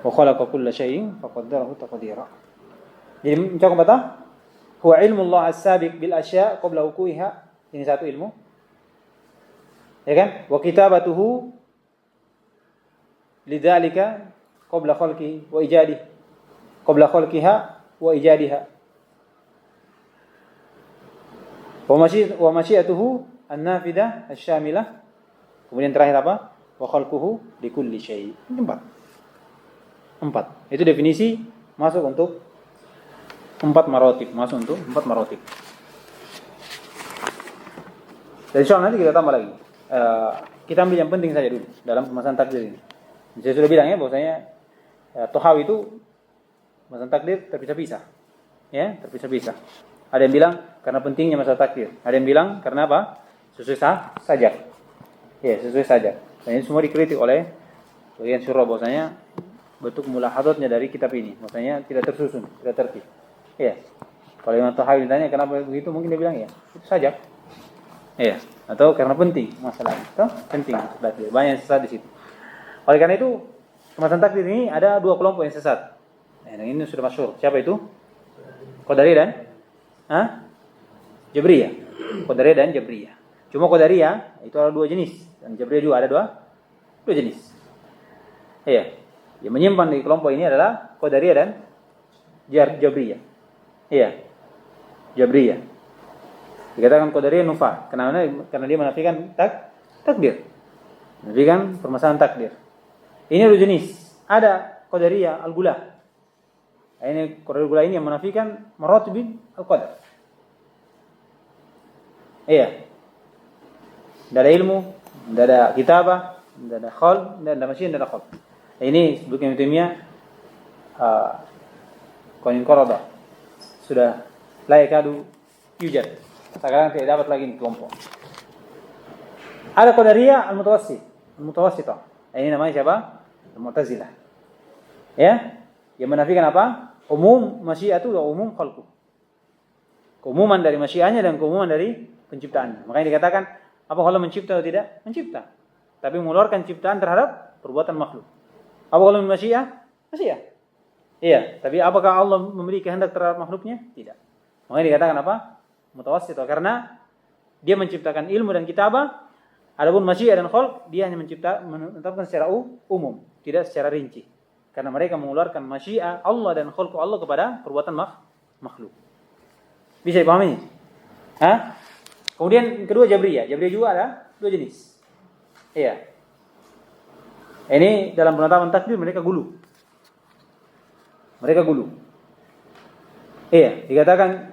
[SPEAKER 1] Wa khalaqa kulla syai'in faqaddarahu taqdira. Jadi mencakup apa? Huwa ilmullah as-sabiq bil asya' qabla wuqu'iha. Ini satu ilmu. Ya kan? Wa kitabatuhu lidzalika qabla khalqi wa ijadih. Qabla khalqiha wa ijadiha. Wa masyiatuhu an-nafidah asy-syamilah. Kemudian terakhir apa? Wa khalquhu likulli syai'. 4. Itu definisi masuk untuk 4 maratib, masuk untuk 4 maratib. Dari soal nanti kita tambah lagi. Kita ambil yang penting saja dulu dalam pembahasan takdir ini. Saya sudah bilang ya bahwasanya Tohawi itu pembahasan takdir terpisah-pisah. Ya, terpisah-pisah. Ada yang bilang karena pentingnya masalah takdir. Ada yang bilang karena apa? Sesuai saja. Ya, sesuai saja. Dan ini semua dikritik oleh bagian syurah bahwasanya bentuk mulahadzatnya dari kitab ini. Maksudnya tidak tersusun, tidak tertib. Ya. Kalau Imam Tahawi ditanya kenapa begitu, mungkin dia bilang ya, itu saja. Ya, atau karena penting masalah itu, penting takdir. Banyak yang sesat di situ. Oleh karena itu, pembahasan takdir ini ada dua kelompok yang sesat. Nah, ini sudah masyhur. Siapa itu? Qadariyah dan Jabriyah. Qadariyah dan Jabriyah. Cuma Qadariyah itu ada dua jenis dan Jabriyah juga ada dua jenis. Iya. Yang menyimpan di kelompok ini adalah Qadariyah dan Jabriyah. Iya. Jabriyah. Dikatakan Qadariyah nufa. Kenapa? Karena dia menafikan takdir. Menafikan permasalahan takdir. Ini dua jenis. Ada Qadariyah al-Gulah. Ini Qadariyah al-Gulah ini yang menafikan maratib al-qadar. Iya. Tidak ada ilmu, tidak ada kitabah, tidak ada khol, tidak ada masyiah, tidak ada khol. Ini sebutkan Ibnu Taimiyah qanin qarada. Sudah layak adu yujad. Sekarang tidak dapat lagi di kelompok. Ada Qadariyah al-Mutawassithah. Ini namanya siapa? Al-Mu'tazilah. Ya, yang menafikan apa? Umum masyiah itu dan umum khalqu. Keumuman dari masyiahnya dan keumuman dari penciptaannya. Makanya dikatakan apa kalau mencipta atau tidak? Mencipta. Tapi mengeluarkan ciptaan terhadap perbuatan makhluk. Apa kalau masyiah? Masyiah. Iya, tapi apakah Allah memberi kehendak terhadap makhluknya? Tidak. Makanya dikatakan apa? Mutawassithah, karena dia menciptakan ilmu dan kitabah. Adapun masyiah dan khalq dia hanya menetapkan secara umum, tidak secara rinci. Karena mereka mengeluarkan masyiah Allah dan khalq Allah kepada perbuatan makhluk. Bisa dipahami? Kemudian kedua Jabriyah. Jabriyah juga ada dua jenis. Iya. Ini dalam penetapan takdir mereka gulu. Iya, dikatakan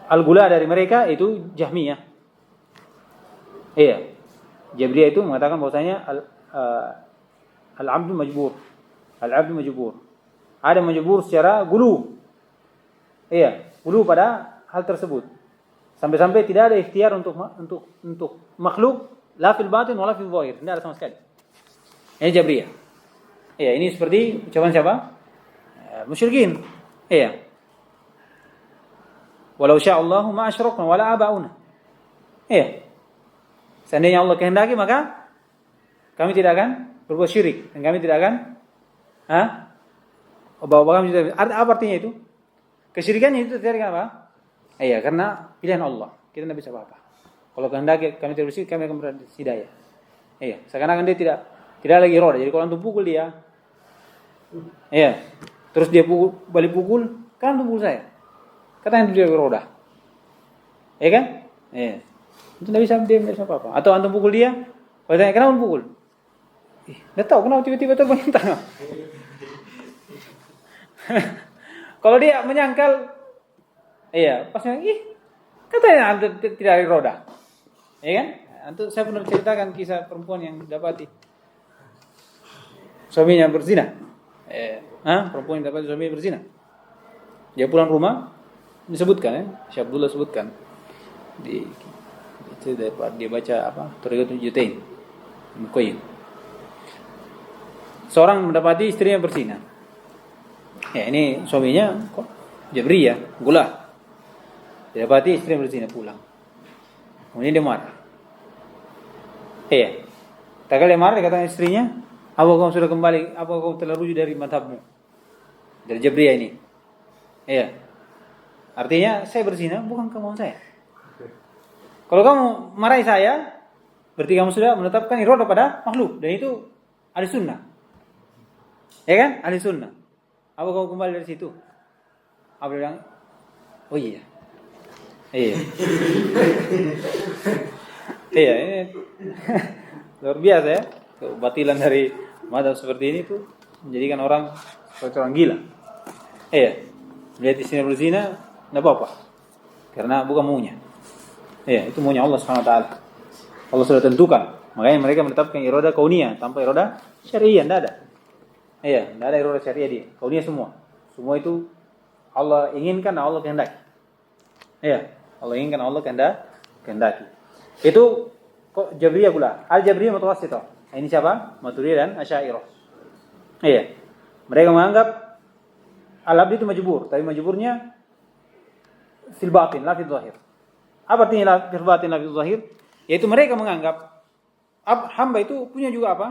[SPEAKER 1] al-Gula dari mereka itu Jahmiyah. Iya. Jabriyah itu mengatakan bahwasanya al-'abdu majbur. Al-'abdu majbur. Ada majbur secara gulu. Iya, gulu pada hal tersebut. Sampai-sampai tidak ada ikhtiar untuk makhluk la fil batin wala fil zahir. Tidak ada sama sekali. Ini Jabriyah. Iya, ini seperti ucapan siapa? Musyrikin. Iya. Walau sya'allahu ma asyrakna wala aba'una. Iya. Seandainya Allah kehendaki maka kami tidak akan berbuat syirik dan kami tidak akan kami tidak. Apa artinya itu? Kesyirikannya itu terjadi apa? Iya, karena pilihan Allah. Kita tidak bisa apa-apa. Kalau kehendaki kami tidak bersyirik, kami akan berada di hidayah. Iya, seakan-akan dia tidak lagi roda. Jadi kalau antum pukul dia, iya, terus dia balik pukul, kan antum pukul saya. Katanya dia roda. Ya kan? Iya. Itu dia tidak bisa apa-apa. Atau antum pukul dia, kalau tanya kenapa pukul? Tidak tahu kenapa tiba-tiba terbang tangan. Kalau dia menyangkal, iya, pas katanya antum tidak ada roda. Ya kan? Antum saya pernah ceritakan kisah perempuan yang dapati suaminya berzina. Perempuan yang dapati suaminya berzina. Dia pulang rumah, disebutkan Syekh Abdullah sebutkan dia baca Thariqatul Jutain Muqayyim. Seorang mendapati istrinya berzina. Ya, ini suaminya Jabriyah, Gula. Dia dapati istrinya berzina pulang. Kemudian dia marah. Iya. Tak kali marah dia kata istrinya, "Apa kau sudah kembali? Apa kau telah rujuk dari madhabmu?" Dari Jabriyah ini. Iya. Artinya saya berzina bukan kemauan saya. Kalau kamu marahi saya, berarti kamu sudah menetapkan iradah pada makhluk dan itu ahli sunnah. Ya kan? Ahli sunnah. Apa kamu kembali dari situ? Apa bilang? Oh iya. Iya. Iya, ini luar biasa ya. Kebatilan dari madhab seperti ini tuh menjadikan orang seperti orang gila. Iya. Lihat istrinya berzina, tidak apa-apa. Karena bukan maunya. Iya, itu maunya Allah Subhanahu wa taala. Allah sudah tentukan. Makanya mereka menetapkan iroda kauniyah tanpa iroda syariah, enggak ada. Iya, enggak ada iroda syariah dia. Kauniyah semua. Semua itu Allah inginkan, Allah kehendaki. Iya, Allah inginkan, Allah kehendaki. Itu kok Jabriyah pula. Al-Jabriyah Mutawassithah. Ini siapa? Maturidiyah dan Asy'ariyah. Iya. Mereka menganggap al-abd itu majbur, tapi majburnya fil batin, la fil zahir. Apa artinya fil batin, la fil zahir? Yaitu mereka menganggap hamba itu punya juga apa?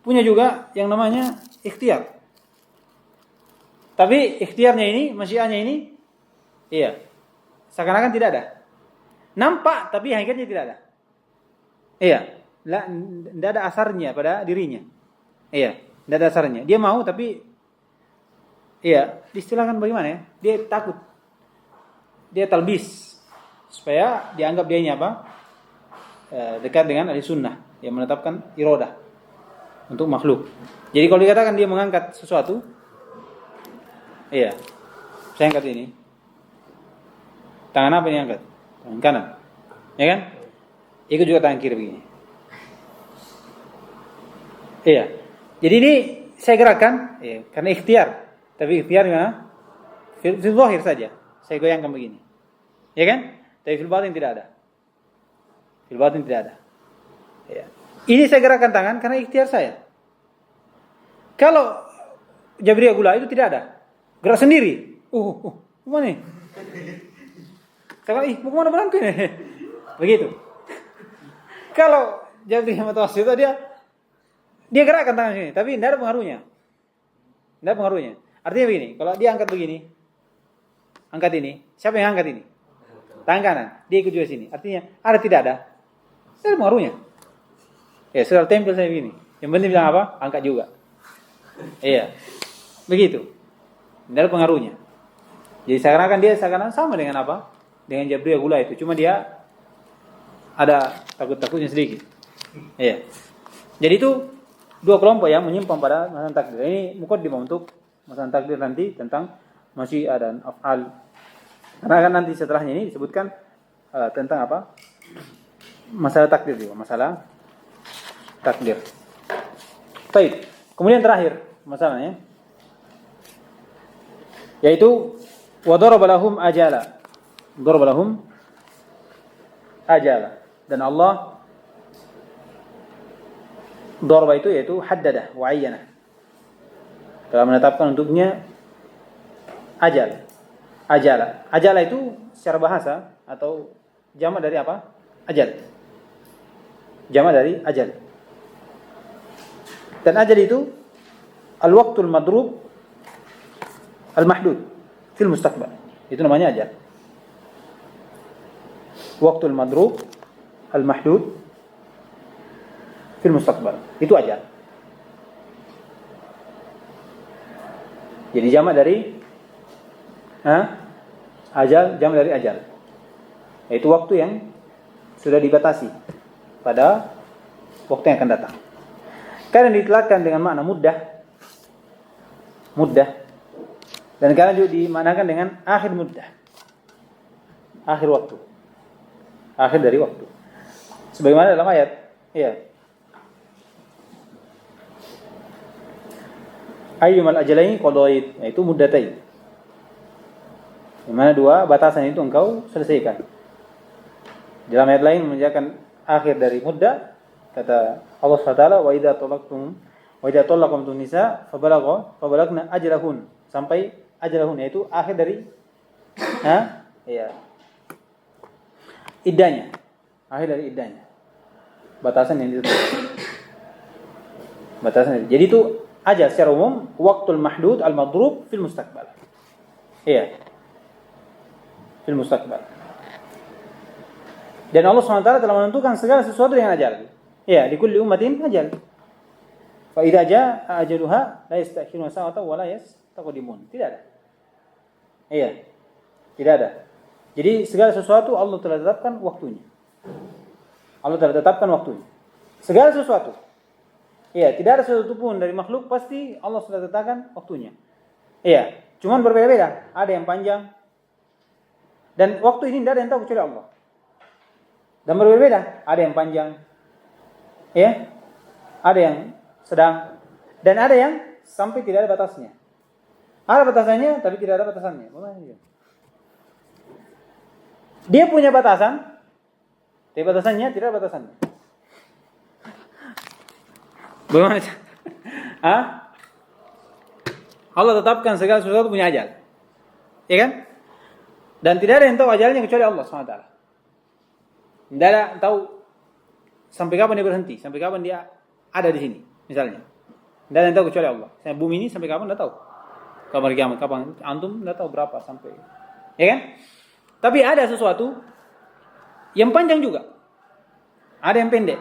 [SPEAKER 1] Punya juga yang namanya ikhtiar. Tapi ikhtiarnya ini, masyiahnya ini, iya, seakan-akan tidak ada. Nampak, tapi hakikatnya tidak ada. Iya, tidak ada asarnya pada dirinya. Iya, tidak ada asarnya. Dia mau, tapi, iya, istilahkan bagaimana ya? Dia takut. Dia talbis. Supaya dianggap dia ini apa? Dekat dengan ahli sunnah yang menetapkan irodah untuk makhluk. Jadi kalau dikatakan dia mengangkat sesuatu, iya, saya angkat ini. Tangan apa yang angkat? Tangan kanan, ya kan? Ikut juga tangan kiri begini. Iya. Jadi ini saya gerakkan, ya, karena ikhtiar. Tapi ikhtiar gimana? Fil zahir saja. Saya goyangkan begini, ya kan? Tapi fil batin tidak ada. Fil batin tidak ada. Ya. Ini saya gerakkan tangan karena ikhtiar saya. Kalau Jabriyah gula itu tidak ada. Gerak sendiri. Mana nih? Saya mau kemana berangkat ini? Begitu. Kalau Jabriyah Mutawassithah dia gerakkan tangan sini, tapi tidak ada pengaruhnya. Tidak ada pengaruhnya. Artinya begini, kalau dia angkat begini, angkat ini, siapa yang angkat ini? Tangan kanan, dia ikut juga sini. Artinya ada tidak ada? Tidak ada pengaruhnya. Ya, sudah tempel saya begini. Yang penting bilang apa? Angkat juga. Iya. Begitu. Tidak ada pengaruhnya. Jadi seakan-akan sama dengan apa? Dengan Jabriyah gula itu. Cuma dia ada takut-takutnya sedikit. Iya. Jadi itu dua kelompok yang menyimpang pada masalah takdir. Ini muqaddimah untuk masalah takdir nanti tentang masyiah dan af'al. Karena kan nanti setelahnya ini disebutkan tentang apa? Masalah takdir juga, masalah takdir. Baik. Kemudian terakhir masalahnya yaitu wa daraba lahum ajala. Daraba lahum ajala. Dan Allah darba itu yaitu haddadah wa ayyana. Telah menetapkan untuknya ajal. Ajala. Ajala itu secara bahasa atau jamak dari apa? Ajal. Jamak dari ajal. Dan ajal itu al-waqtul madrub al-mahdud fil mustaqbal. Itu namanya ajal. Waqtul madrub al-mahdud fil mustaqbal. Itu ajal. Jadi jamak dari ajal, jamak dari ajal. Yaitu waktu yang sudah dibatasi pada waktu yang akan datang. Kadang ditlakkan dengan makna muddah. Dan kadang juga dimanakan dengan akhir muddah. Akhir waktu. Akhir dari waktu. Sebagaimana dalam ayat, ya. Ayyumal ajalaini qadait, yaitu muddatain. Di mana dua batasan itu engkau selesaikan. Dalam ayat lain menunjukkan akhir dari muddah, kata Allah SWT, wa idza talaqtum nisa fabalagna ajalahun, sampai ajalahun, yaitu akhir dari iddahnya. Akhir dari iddahnya. Batasan yang ditentukan. Batasan. Jadi itu ajal secara umum waqtul mahdud al-madrub fil mustaqbal. Iya. Fil mustaqbal. Dan Allah SWT telah menentukan segala sesuatu dengan ajal. Iya, di kulli ummatin ajal. Fa idza jaa ajaluha la yastakhiruna sa'atan wa la yastaqdimun. Tidak ada. Iya. Tidak ada. Jadi segala sesuatu Allah telah tetapkan waktunya. Allah telah tetapkan waktunya. Segala sesuatu. Iya, tidak ada sesuatu pun dari makhluk pasti Allah sudah tetapkan waktunya. Iya, cuman berbeda-beda. Ada yang panjang. Dan waktu ini tidak ada yang tahu kecuali Allah. Dan berbeda, ada yang panjang, ya, ada yang sedang, dan ada yang sampai tidak ada batasnya. Ada batasannya, tapi tidak ada batasannya. Dia punya batasan, tapi batasannya tidak ada batasannya. Bagaimana? Allah tetapkan segala sesuatu punya ajal, ya kan? Dan tidak ada yang tahu ajalnya kecuali Allah SWT. Tidak ada yang tahu sampai kapan dia berhenti, sampai kapan dia ada di sini, misalnya. Tidak ada yang tahu kecuali Allah. Bumi ini sampai kapan tidak tahu. Kapan kiamat, kapan antum tidak tahu berapa sampai, ya kan? Tapi ada sesuatu yang panjang juga, ada yang pendek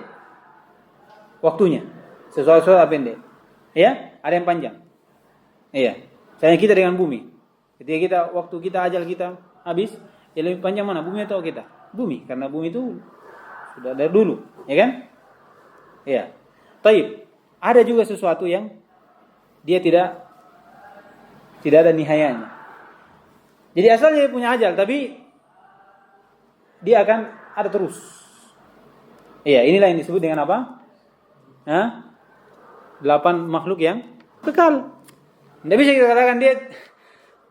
[SPEAKER 1] waktunya, sesuatu yang pendek, ya, ada yang panjang, iya. Misalnya kita dengan bumi, ketika waktu kita ajal kita habis, yang lebih panjang mana, bumi atau kita? Bumi, karena bumi itu sudah dari dulu, ya kan? Iya. Taib. Ada juga sesuatu yang dia tidak ada nihayanya. Jadi asalnya dia punya ajal, tapi dia akan ada terus. Iya, inilah yang disebut dengan apa? 8 makhluk yang kekal. Tidak bisa kita katakan dia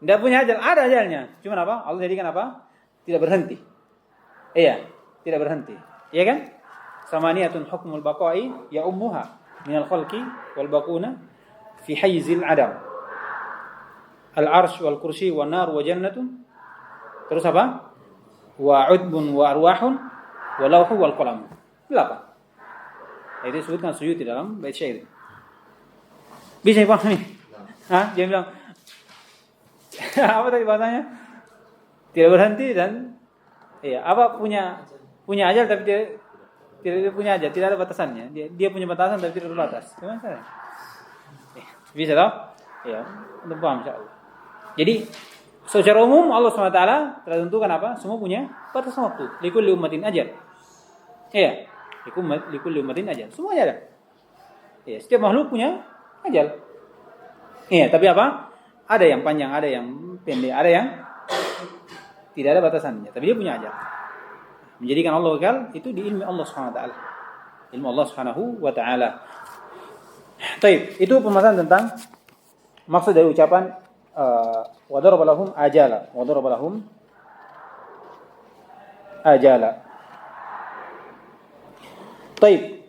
[SPEAKER 1] tidak punya ajal, ada ajalnya. Cuma apa? Allah jadikan apa? Tidak berhenti. Iya, tidak berhenti. Iya kan? Samaniyatun hukmul baqa'i ya ummuha minal khalqi wal baquna fi hayzil adam. Al-arsh wal kursi wa nar wa jannatun. Terus apa? Wa udbun wa arwahun wa lawhu wal qalam. 8. Itu disebutkan Suyuti dalam bait syair. Bisa dipahami? Dia bilang apa tadi bahasanya? Tidak berhenti dan iya, apa punya ajal tapi tidak punya ajal, tidak ada batasannya. Dia punya batasan tapi tidak berbatas. Gimana caranya? Bisa tahu? Iya, untuk paham insyaallah. Jadi secara umum Allah SWT telah tentukan apa? Semua punya batasan waktu. Likulli ummatin ajal. Iya, likulli ummatin ajal. Semuanya ada. Iya, setiap makhluk punya ajal. Iya, tapi apa? Ada yang panjang, ada yang pendek, ada yang tidak ada batasannya. Tapi dia punya ajal. Menjadikan Allah kekal itu di ilmu Allah SWT. Ilmu Allah SWT. Taib, itu pembahasan tentang maksud dari ucapan wa daraba lahum ajala. Wa daraba lahum ajala. Taib.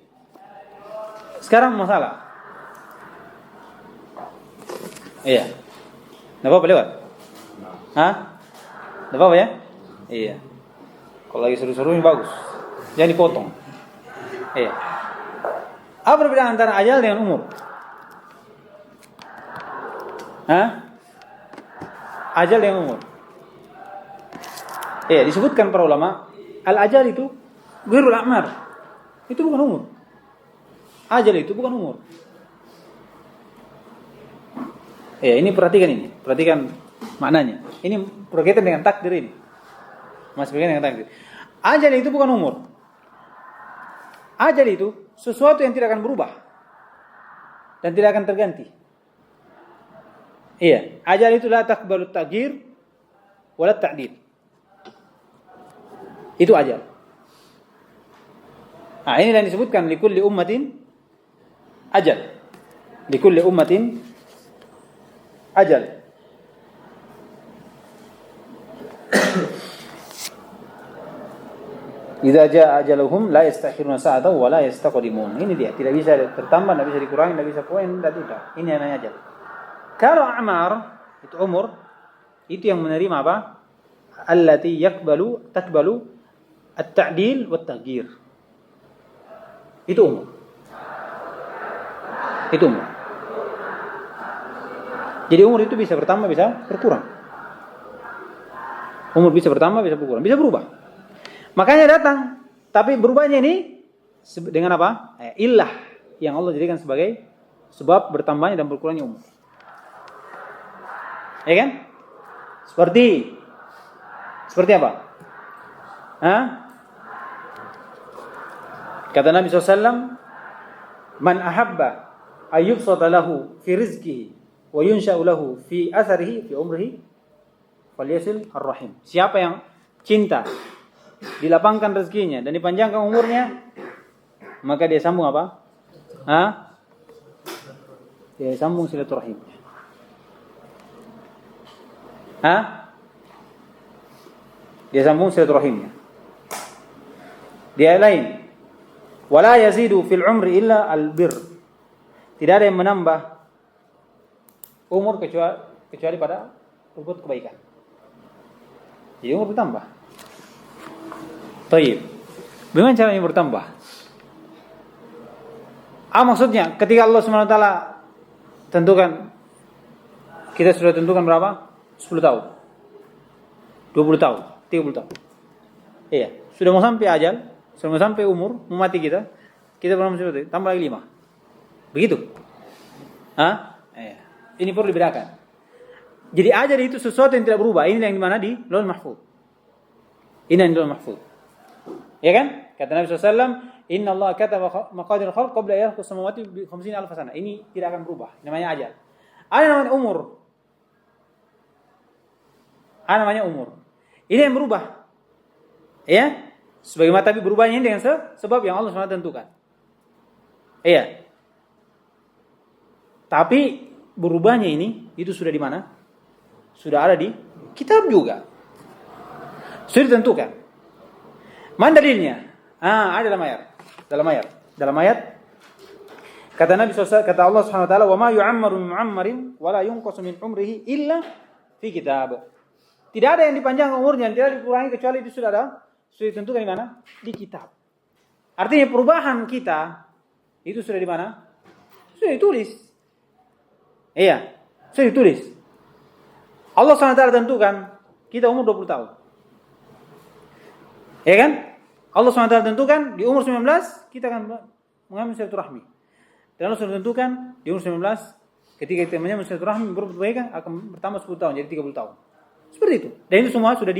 [SPEAKER 1] Sekarang masalah. Iya. Enggak apa-apa lewat? Enggak apa-apa ya? Iya. Kalau lagi seru-seru ini bagus. Jangan dipotong. Iya. Apa perbedaan antara ajal dengan umur? Ajal dengan umur. Iya, disebutkan para ulama, al-ajal itu ghairul a'mar. Itu bukan umur. Ajal itu bukan umur. Iya, ini perhatikan maknanya. Ini berkaitan dengan takdir ini. Masih berkaitan dengan takdir. Ajal itu bukan umur. Ajal itu sesuatu yang tidak akan berubah dan tidak akan terganti. Iya, ajal itu la taqbalu at-taghyir wala at-ta'dil. Itu ajal. Ini yang disebutkan likulli ummatin ajal. Likulli ummatin ajal. Idza jaa ajaluhum la yastakhiruna sa'atan wa la yastaqdimun. Ini dia, tidak bisa bertambah, tidak bisa dikurangi, tidak bisa poin, tidak. Ini namanya ajal. Kalau a'mar itu umur, itu yang menerima apa? Allati takbalu at-ta'dil wa at-taghyir. Itu umur. Itu umur. Jadi umur itu bisa bertambah, bisa berkurang. Umur bisa bertambah, bisa berkurang, bisa berubah. Makanya datang, tapi berubahnya ini dengan apa? Illah yang Allah jadikan sebagai sebab bertambahnya dan berkurangnya umur. Ya kan? Seperti apa? Kata Nabi SAW, man ahabba ayyubsata lahu fi rizqihi wa yunsha'u lahu fi atharihi fi umrihi falyasil ar-rahim. Siapa yang cinta dilapangkan rezekinya dan dipanjangkan umurnya, maka dia sambung apa? Dia sambung silaturahimnya. Dia sambung silaturahimnya. Dia lain. Wala yazidu fil umri illa albir. Tidak ada yang menambah umur kecuali pada berbuat kebaikan. Jadi umur bertambah. Baik. Bagaimana caranya bertambah? Maksudnya ketika Allah SWT tentukan, kita sudah tentukan berapa? 10 tahun, 20 tahun, 30 tahun. Iya, sudah mau sampai ajal, sudah mau sampai umur, mau mati kita pernah seperti tambah lagi 5. Begitu. Iya. Ini perlu dibedakan. Jadi ajal itu sesuatu yang tidak berubah. Ini yang di mana? Di Lauhul Mahfuz. Ini yang di Lauhul Mahfuz. Ya kan? Kata Nabi SAW, Inna Allah kataba maqadir al-khalq qabla an yakhluqa as-samawati bi 50,000 sana. Ini tidak akan berubah. Namanya ajal. Ada namanya umur. Ada namanya umur. Ini yang berubah. Ya? Sebagaimana tapi berubahnya dengan sebab yang Allah SWT tentukan. Iya. Tapi berubahnya ini itu sudah di mana? Sudah ada di kitab juga. Sudah ditentukan. Mana dalilnya? Ada dalam ayat. Kata Nabi SAW, kata Allah Subhanahu wa taala, "Wa ma yu'ammaru min mu'ammarin wa la yunqasu min umrihi illa fi kitab." Tidak ada yang dipanjangkan umurnya, tidak dikurangi kecuali itu sudah ditentukan di mana? Di kitab. Artinya perubahan kita itu sudah di mana? Sudah ditulis. Iya, sudah ditulis. Allah SWT tentukan kita umur 20 tahun. Ya kan? Allah SWT tentukan di umur 19 kita akan mengambil silaturahmi. Dan Allah sudah tentukan di umur 19 ketika kita mengambil silaturahmi berkebaikan akan bertambah 10 tahun jadi 30 tahun. Seperti itu. Dan itu semua sudah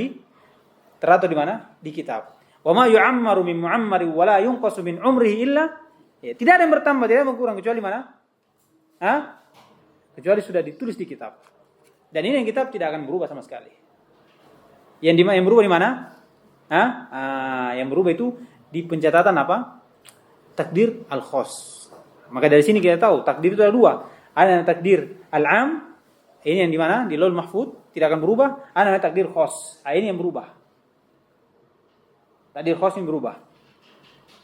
[SPEAKER 1] teratur di mana? Di kitab. Wa ma yu'ammaru min mu'ammari wa la yunqasu min umrihi illa, ya, tidak ada yang bertambah, tidak ada yang berkurang kecuali mana? Kecuali sudah ditulis di kitab. Dan ini yang kitab tidak akan berubah sama sekali. Yang berubah di mana? Yang berubah itu di pencatatan apa? Takdir al-khas. Maka dari sini kita tahu takdir itu ada dua. Ada yang takdir al-am, ini yang di mana? Di Lauhul Mahfuz, tidak akan berubah. Ada yang takdir khas. Ini yang berubah. Takdir khas yang berubah.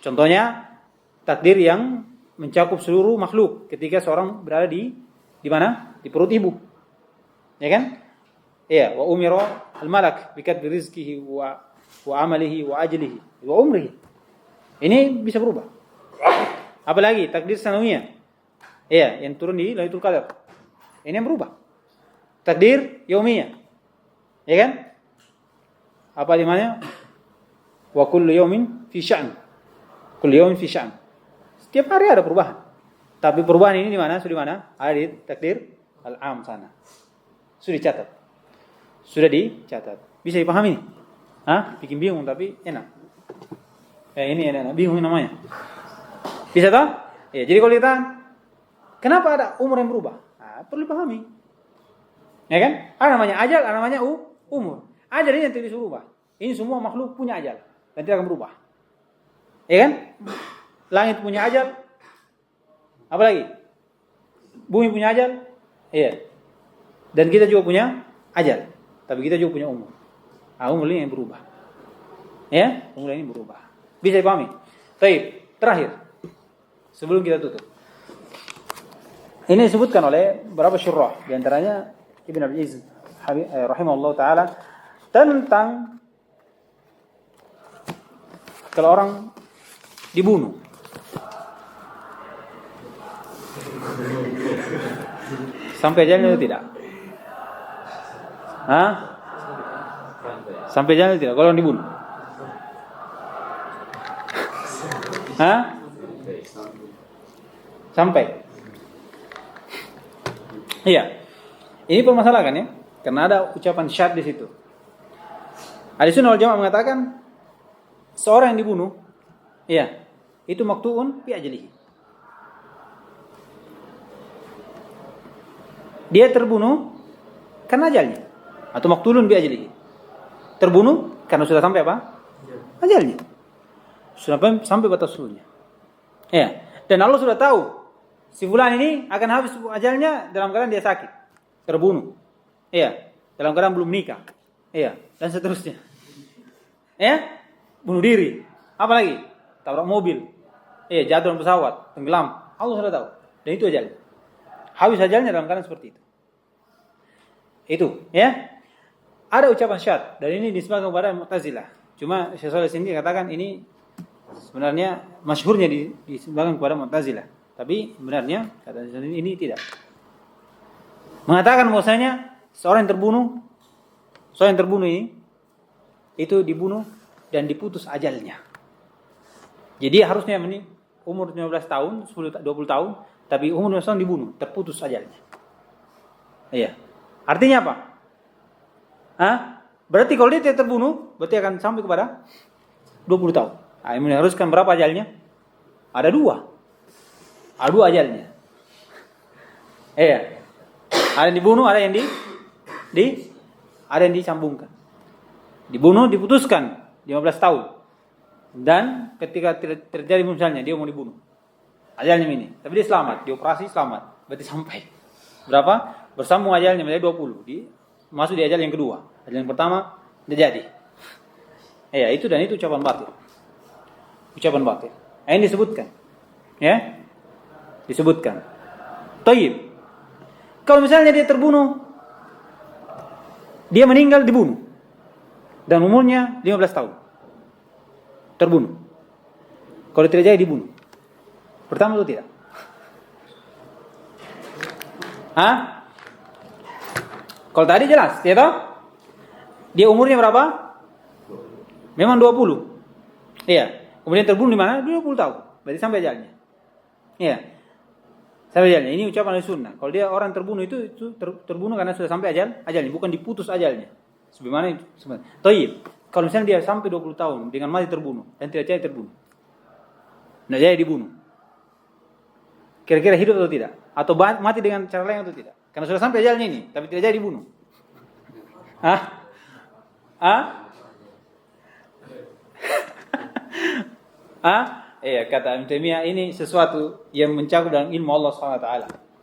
[SPEAKER 1] Contohnya takdir yang mencakup seluruh makhluk ketika seorang berada di mana? Di perut ibu. Ya kan? Iya, wa umira al-malak bikatbi rizqihi wa amalihi wa ajlihi wa umrihi. Ini bisa berubah. Apalagi takdir sanawiyah. Iya, yang turun di Lailatul Qadar. Ini yang berubah. Takdir yaumiyah. Ya kan? Apa di mana? Wa kullu yawmin fi sya'n. Kullu yawmin fi sya'n. Setiap hari ada perubahan. Tapi perubahan ini di mana? Sudah di mana? Ada di takdir al-am sana. Sudah dicatat. Sudah dicatat. Bisa dipahami? Bikin bingung tapi enak. Ini enak, bingung namanya. Bisa toh? Ya, jadi kalau kita kenapa ada umur yang berubah? Perlu dipahami. Ya kan? Ada namanya ajal, ada namanya umur. Ajal ini yang tidak bisa berubah. Ini semua makhluk punya ajal dan tidak akan berubah. Ya kan? Langit punya ajal. Apa lagi? Bumi punya ajal. Iya. Dan kita juga punya ajal. Tapi kita juga punya umur. Umur ini yang berubah. Ya, umur ini berubah. Bisa dipahami? Baik, terakhir. Sebelum kita tutup. Ini disebutkan oleh beberapa syurah, di antaranya Ibn Abi Izz rahimahullah taala tentang kalau orang dibunuh. Sampai ajalnya atau tidak? Sampai ajalnya tidak? Kalau orang dibunuh? Sampai. Iya. Ini permasalahan ya, karena ada ucapan syad di situ. Ahlussunnah wal Jamaah mengatakan seorang yang dibunuh, iya, itu maqtu'un fi ajlihi. Dia terbunuh karena ajalnya atau maqtulun bi ajlihi. Terbunuh karena sudah sampai apa? ajalnya. Sudah sampai batas waktunya. Ya. Dan Allah sudah tahu si fulan ini akan habis ajalnya dalam keadaan dia sakit, terbunuh. Iya, dalam keadaan belum nikah. Iya, dan seterusnya. Ya, bunuh diri. Apa lagi? Tabrak mobil. Iya, jatuh dari pesawat, tenggelam. Allah sudah tahu. Dan itu ajalnya. Habis ajalnya dalam keadaan seperti itu. Itu, ya. Ada ucapan syad dan ini disebutkan kepada Mu'tazilah. Cuma Syekh Shalih sendiri katakan ini sebenarnya masyhurnya disebutkan kepada Mu'tazilah. Tapi sebenarnya kata ini tidak. Mengatakan bahwasanya seorang yang terbunuh ini itu dibunuh dan diputus ajalnya. Jadi harusnya ini umur 15 tahun, 20 tahun, tapi umur 15 tahun dibunuh, terputus ajalnya. Iya. Artinya apa? Berarti kalau dia tidak terbunuh, berarti akan sampai kepada 20 tahun. Ini mengharuskan berapa ajalnya? Ada 2. Ada 2 ajalnya. Iya. Ada yang dibunuh, ada yang ada yang disambungkan. Dibunuh, diputuskan 15 tahun. Dan ketika terjadi misalnya dia mau dibunuh, ajalnya ini, tapi dia selamat, dioperasi selamat, berarti sampai berapa? Bersambung ajalnya menjadi 20. Masuk di ajal yang kedua. Ajal yang pertama tidak jadi. Ya, itu dan itu ucapan batil. Ucapan batil. Ini disebutkan. Ya? Disebutkan. Taib. Kalau misalnya dia terbunuh, dia meninggal dibunuh. Dan umurnya 15 tahun. Terbunuh. Kalau tidak jadi dibunuh. Pertama itu tidak. Kalau tadi jelas, ya toh? Dia umurnya berapa? Memang 20. Iya. Kemudian terbunuh di mana? 20 tahun. Berarti sampai ajalnya. Iya. Sampai ajalnya. Ini ucapan sunnah. Kalau dia orang terbunuh itu terbunuh karena sudah sampai ajalnya, bukan diputus ajalnya. Sebagaimana itu sebenarnya. Taib. Kalau misalnya dia sampai 20 tahun dengan mati terbunuh dan tidak jadi terbunuh. Tidak jadi dibunuh. Kira-kira hidup atau tidak? Atau mati dengan cara lain atau tidak? Karena sudah sampai ajalnya ini, tapi tidak jadi dibunuh. Iya, kata Ibnu Taimiyah ini sesuatu yang mencakup dalam ilmu Allah SWT.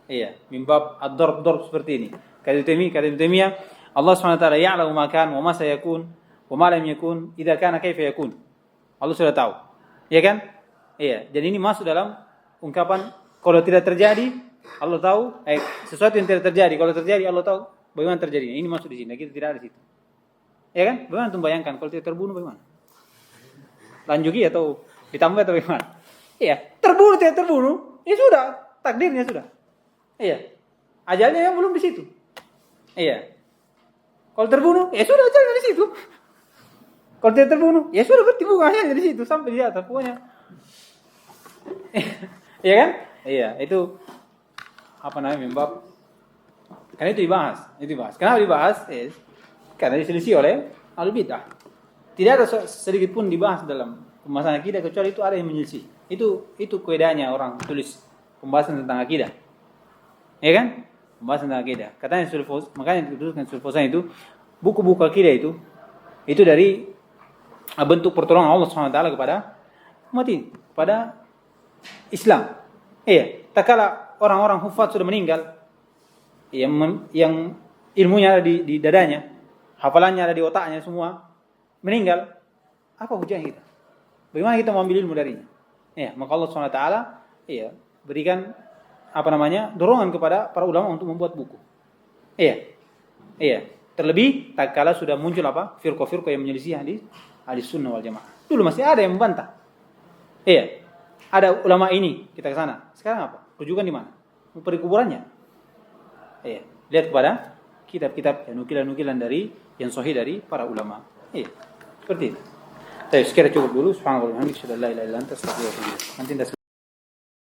[SPEAKER 1] Iya, mimbab ad-darb seperti ini. Kata Ibnu Taimiyah, Allah SWT ya'lamu ma kan wa ma sayakun wa ma lam yakun idza kana kaifa yakun. Allah sudah tahu. Iya kan? Iya, jadi ini masuk dalam ungkapan kalau tidak terjadi Allah tahu, sesuatu yang tidak terjadi. Kalau terjadi Allah tahu bagaimana terjadinya. Ini masuk di sini. Kita tidak ada di situ. Ya kan? Bagaimana antum bayangkan kalau tidak terbunuh bagaimana? Lanjuti atau ditambah atau bagaimana? Iya, terbunuh tidak terbunuh, ya sudah, takdirnya sudah. Iya. Ajalnya yang belum di situ. Iya. Kalau terbunuh, ya sudah ajalnya di situ. Kalau tidak terbunuh, ya sudah berarti bukan ajalnya di situ sampai di atas pokoknya. Iya kan? Iya, itu apa namanya mimbab. Karena itu dibahas. Kenapa dibahas? Karena diselisih oleh al-bid'ah. Tidak ada sedikit pun dibahas dalam pembahasan akidah kecuali itu ada yang menyelisih. Itu keadaannya orang tulis pembahasan tentang akidah. Ya kan? Pembahasan tentang akidah. Katanya makanya dituliskan Sulfosan itu buku-buku akidah itu dari bentuk pertolongan Allah SWT kepada umat ini, kepada Islam. Iya, tak kala orang-orang hufaz sudah meninggal yang ilmunya ada di dadanya, hafalannya ada di otaknya semua, meninggal, apa hujahnya kita? Bagaimana kita mengambil ilmu darinya? Iya, maka Allah SWT berikan dorongan kepada para ulama untuk membuat buku. Iya. Terlebih tak kala sudah muncul firqah-firqah yang menyelisih ahli sunnah wal jamaah. Dulu masih ada yang membantah. Iya. Ada ulama ini, kita ke sana. Sekarang apa? Rujukan di mana? Pada kuburannya. Iya. Lihat kepada kitab-kitab nukilan-nukilan dari yang sahih dari para ulama. Iya. Seperti itu. Sekarang cukup dulu. Subhanallah wa bihamdihi, asyhadu an la ilaha illa anta, astaghfiruka wa atubu ilaik. Nanti